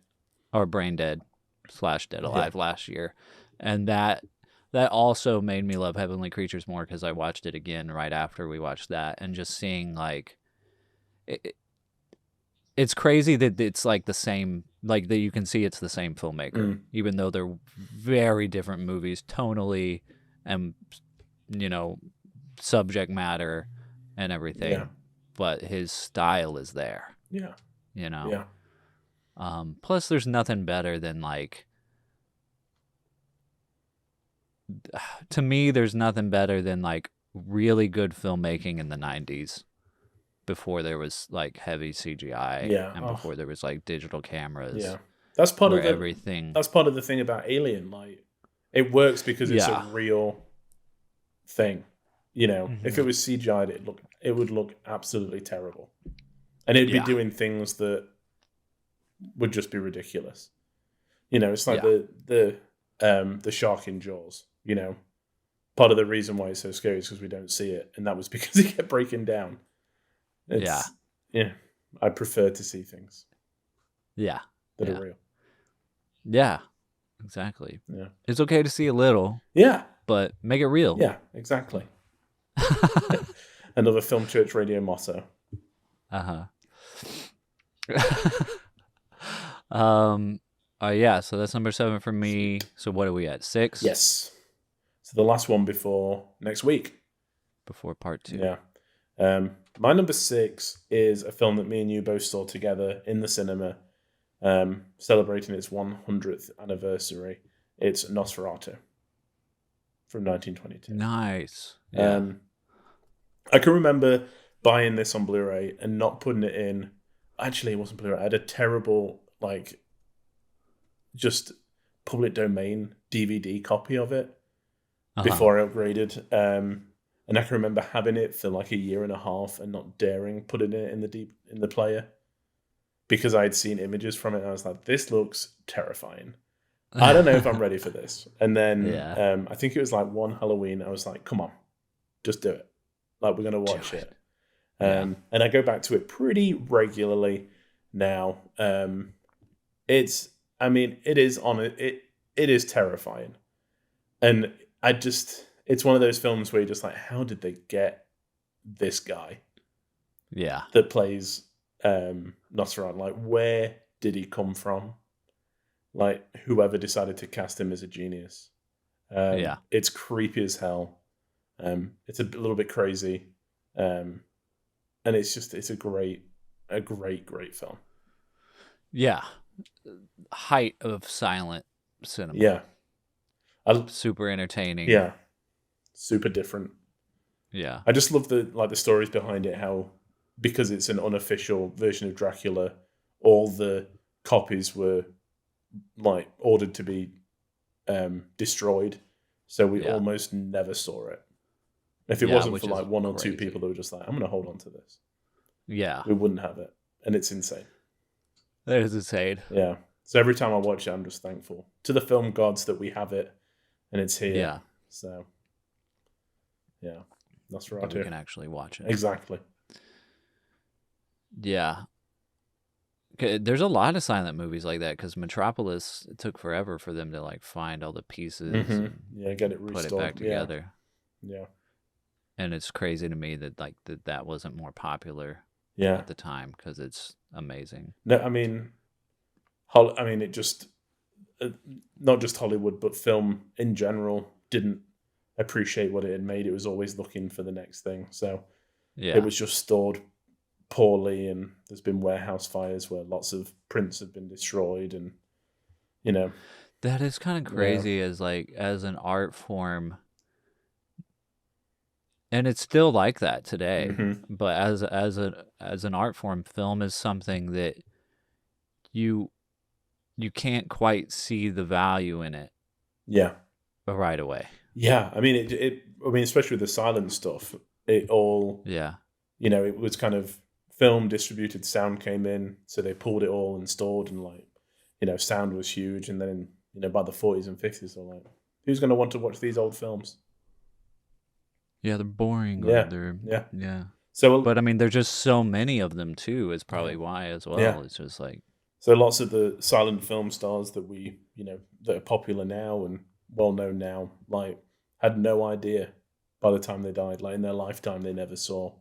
Or Brain Dead / Dead Alive last year. And that also made me love Heavenly Creatures more because I watched it again right after we watched that, and just seeing like it's crazy that it's like the same, like that you can see it's the same filmmaker, even though they're very different movies tonally and subject matter and everything. Yeah. But his style is there. Yeah. Yeah. Plus there's nothing better than like, to me, there's nothing better than like really good filmmaking in the 90s before there was like heavy CGI and before there was like digital cameras. Yeah. That's part of everything. That's part of the thing about Alien. Like, it works because it's a real thing. You know, if it was CGI'd, it would look absolutely terrible. And it'd be doing things that would just be ridiculous. You know, it's like the shark in Jaws. You know, part of the reason why it's so scary is because we don't see it, and that was because it kept breaking down. Yeah, I prefer to see things. Yeah, that are real. Yeah, exactly. Yeah, it's okay to see a little. Yeah, but make it real. Yeah, exactly. Another Film Church Radio motto. Yeah, so that's number 7 for me. So what are we at? 6? Yes. So the last one before next week. Before part 2. Yeah. My number 6 is a film that me and you both saw together in the cinema, celebrating its 100th anniversary. It's Nosferatu from 1922. Nice. Yeah. I can remember buying this on Blu-ray and not putting it in. Actually, it wasn't Blu-ray. I had a terrible, just public domain DVD copy of it before I upgraded. And I can remember having it for like a year and a half and not daring putting it in the player because I had seen images from it and I was like, this looks terrifying. I don't know if I'm ready for this. And then I think it was like one Halloween. I was like, come on, just do it. Like, we're going to watch it. And I go back to it pretty regularly now. It is terrifying. And it's one of those films where you're just like, how did they get this guy? Yeah. That plays Nosferatu? Like, where did he come from? Like, whoever decided to cast him is a genius. It's creepy as hell. It's a little bit crazy. And it's a great film. Yeah. Height of silent cinema. Yeah. Super entertaining. Yeah. Super different. Yeah. I just love the stories behind it, how because it's an unofficial version of Dracula, all the copies were like ordered to be destroyed. So we almost never saw it. If it wasn't for like one or two people that were just like, I'm gonna hold on to this. Yeah. We wouldn't have it. And it's insane. That is insane. Yeah. So every time I watch it, I'm just thankful to the film gods that we have it and it's here. Yeah. So, yeah. Nosferatu. But we can actually watch it. Exactly. Yeah. There's a lot of silent movies like that because Metropolis, it took forever for them to like find all the pieces. And get it restored. Put it back together. Yeah. And it's crazy to me that that wasn't more popular at the time because it's amazing. No, I mean, it just not just Hollywood, but film in general didn't appreciate what it had made. It was always looking for the next thing. So it was just stored poorly, and there's been warehouse fires where lots of prints have been destroyed, and that is kind of crazy as an art form. And it's still like that today, but as an art form, film is something that you can't quite see the value in it. Yeah. Right away. Yeah, I mean especially with the silent stuff, it all it was kind of film distributed, sound came in, so they pulled it all and stored, and sound was huge, and then by the 40s and 50s, they're like, who's going to want to watch these old films? Yeah, they're boring. Yeah. So, but I mean, there's just so many of them too. Is probably why as well. Yeah. It's just like so lots of the silent film stars that we that are popular now and well known now, like had no idea by the time they died. Like in their lifetime, they never saw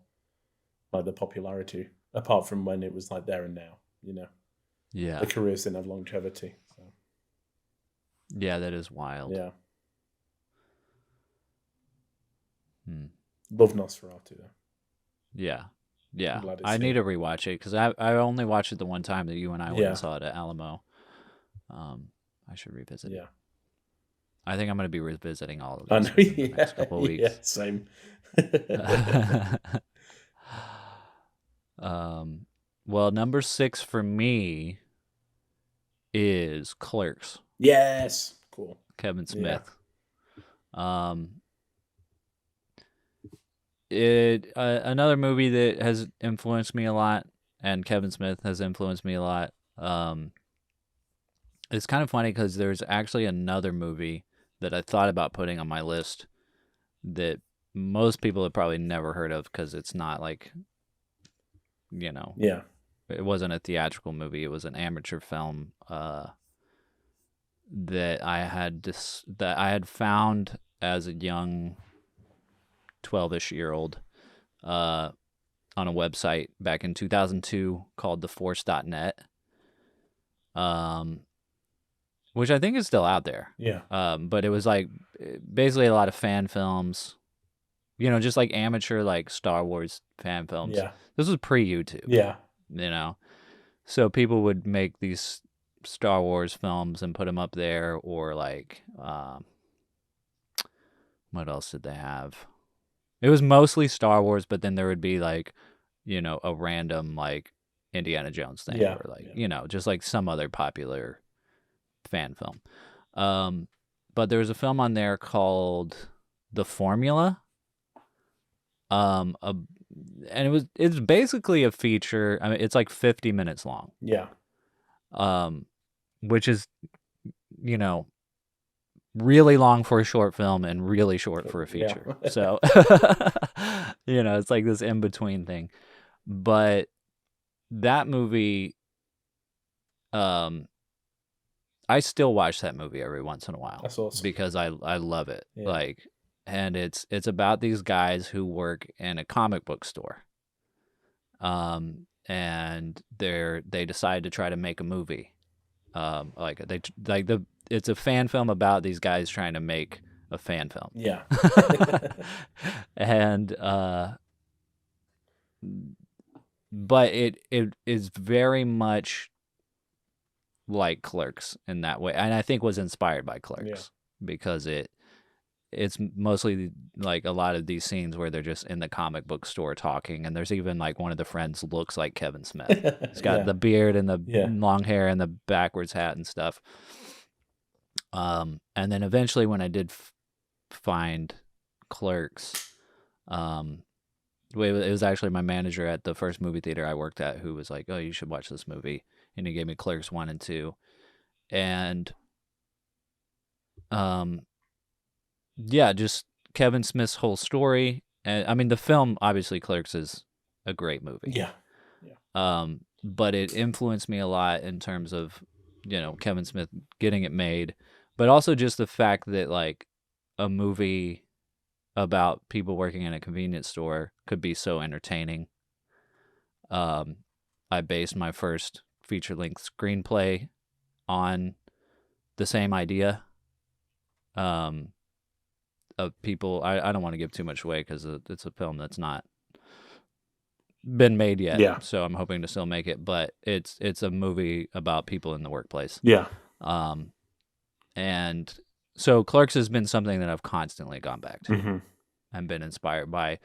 like the popularity apart from when it was like there and now. Yeah, the careers didn't have longevity. So. Yeah, that is wild. Yeah. Love Nosferatu though. Yeah. I need to rewatch it because I only watched it the one time that you and I went and saw it at Alamo. I should revisit it. I think I'm going to be revisiting all of this in the next couple of weeks. Yeah, same. Well, number 6 for me is Clerks. Yes. Cool. Kevin Smith. Yeah. Another movie that has influenced me a lot, and Kevin Smith has influenced me a lot. It's kind of funny because there's actually another movie that I thought about putting on my list that most people have probably never heard of because it's not like, it wasn't a theatrical movie. It was an amateur film that I had found as a young 12-ish year old on a website back in 2002 called theforce.net, which I think is still out there. Yeah. But it was like basically a lot of fan films, you know, just like amateur like Star Wars fan films. Yeah. This was pre-YouTube. Yeah. You know, so people would make these Star Wars films and put them up there, or like what else did they have? It was mostly Star Wars, but then there would be like, you know, a random like Indiana Jones thing, Yeah, or like yeah. you know, just like some other popular fan film. But there was a film on there called The Formula. And it's basically a feature. I mean, it's like 50 minutes long. Yeah. Which is, you know, really long for a short film and really short for a Yeah. feature. So, you know, it's like this in between thing. But that movie, I still watch that movie every once in a while. That's awesome. Because I love it. Yeah. Like, and it's about these guys who work in a comic book store. And they decide to try to make a movie. It's a fan film about these guys trying to make a fan film. Yeah. And but it is very much like Clerks in that way, and I think was inspired by Clerks because it's mostly like a lot of these scenes where they're just in the comic book store talking, and there's even like one of the friends looks like Kevin Smith. He's got the beard and the long hair and the backwards hat and stuff. And then eventually when I did find Clerks, it was actually my manager at the first movie theater I worked at who was like, "Oh, you should watch this movie." And he gave me Clerks 1 and 2. And yeah, just Kevin Smith's whole story. And I mean, the film, obviously, Clerks is a great movie. Yeah. But it influenced me a lot in terms of, you know, Kevin Smith getting it made, but also just the fact that like a movie about people working in a convenience store could be so entertaining. I based my first feature-length screenplay on the same idea. Of people, I don't want to give too much away because it's a film that's not been made yet. Yeah. So I'm hoping to still make it, but it's a movie about people in the workplace. Yeah. And so Clerks has been something that I've constantly gone back to Mm-hmm. and been inspired by.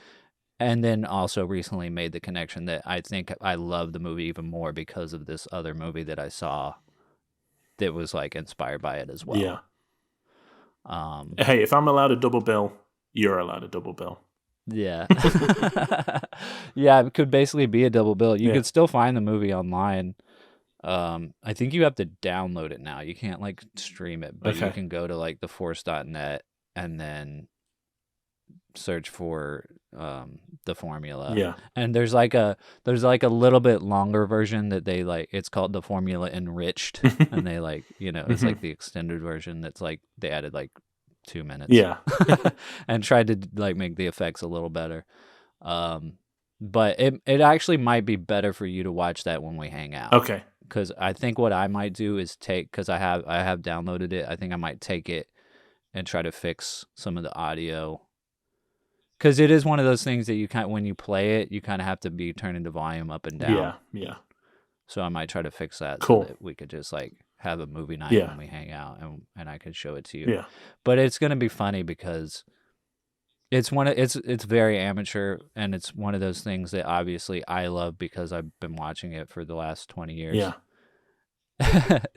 And then also recently made the connection that I think I love the movie even more because of this other movie that I saw that was like inspired by it as well. Yeah. Hey, if I'm allowed a double bill, you're allowed a double bill. Yeah. Yeah, it could basically be a double bill. You Yeah. could still find the movie online. I think you have to download it now. You can't like stream it, but you Okay. can go to like theforce.net and then search for The Formula. Yeah. And there's like a little bit longer version that they like, it's called The Formula Enriched. And they like, you know, it's like the extended version that's like they added like 2 minutes. Yeah. And tried to like make the effects a little better. But it actually might be better for you to watch that when we hang out. Okay. Because I think what I might do is because I have downloaded it. I think I might take it and try to fix some of the audio. Because it is one of those things that you when you play it, you kind of have to be turning the volume up and down. Yeah. Yeah. So I might try to fix that Cool. so that we could just like have a movie night Yeah. when we hang out and I could show it to you. Yeah. But it's gonna be funny because it's very amateur, and it's one of those things that obviously I love because I've been watching it for the last 20 years. Yeah.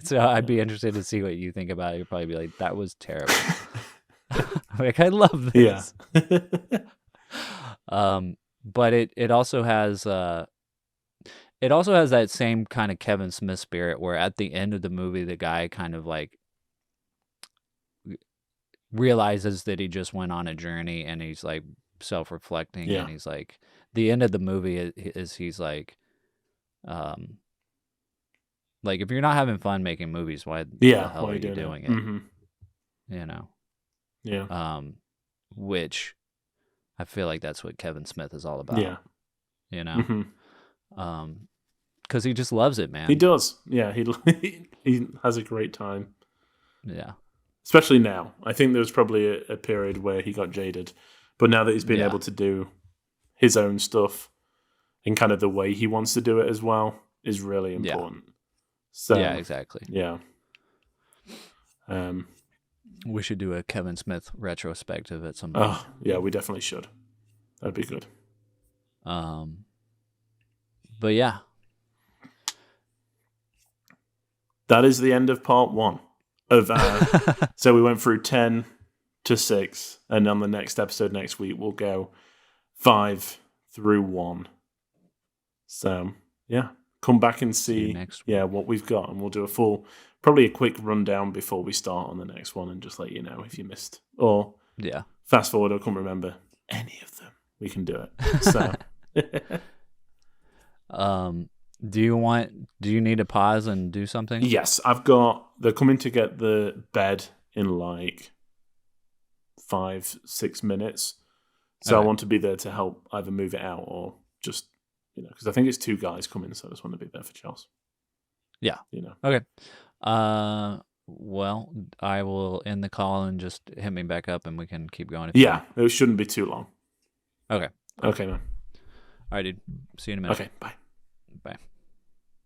So I'd be interested to see what you think about it. You'd probably be like, that was terrible. Like, I love this. Yeah. But it also has that same kind of Kevin Smith spirit where at the end of the movie the guy kind of like realizes that he just went on a journey and he's like self-reflecting. Yeah. And he's like, the end of the movie is he's like if you're not having fun making movies, why the hell why are you doing doing it? Mm-hmm. You know? Yeah. which I feel like that's what Kevin Smith is all about. Yeah. You know? Hmm. Because he just loves it, man. He does. Yeah, he has a great time. Yeah. Especially now. I think there was probably a period where he got jaded. But now that he's been able to do his own stuff and kind of the way he wants to do it as well is really important. So, yeah, exactly. Yeah. We should do a Kevin Smith retrospective at some point. Oh, yeah, we definitely should. That'd be good. But yeah. That is the end of part 1 of so we went through 10 to 6, and on the next episode next week we'll go 5 through 1. So yeah, come back and see what we've got, and we'll do probably a quick rundown before we start on the next one, and just let you know if you missed or fast forward or can't remember any of them. We can do it. So do you need to pause and do something? Yes, they're coming to get the bed in like 5-6 minutes. So I want to be there to help either move it out or just, because I think it's 2 guys coming, so I just want to be there for Charles. Yeah. Okay. Well, I will end the call and just hit me back up and we can keep going. It shouldn't be too long. Okay. Okay, man. All right, dude. See you in a minute. Okay, bye. Bye.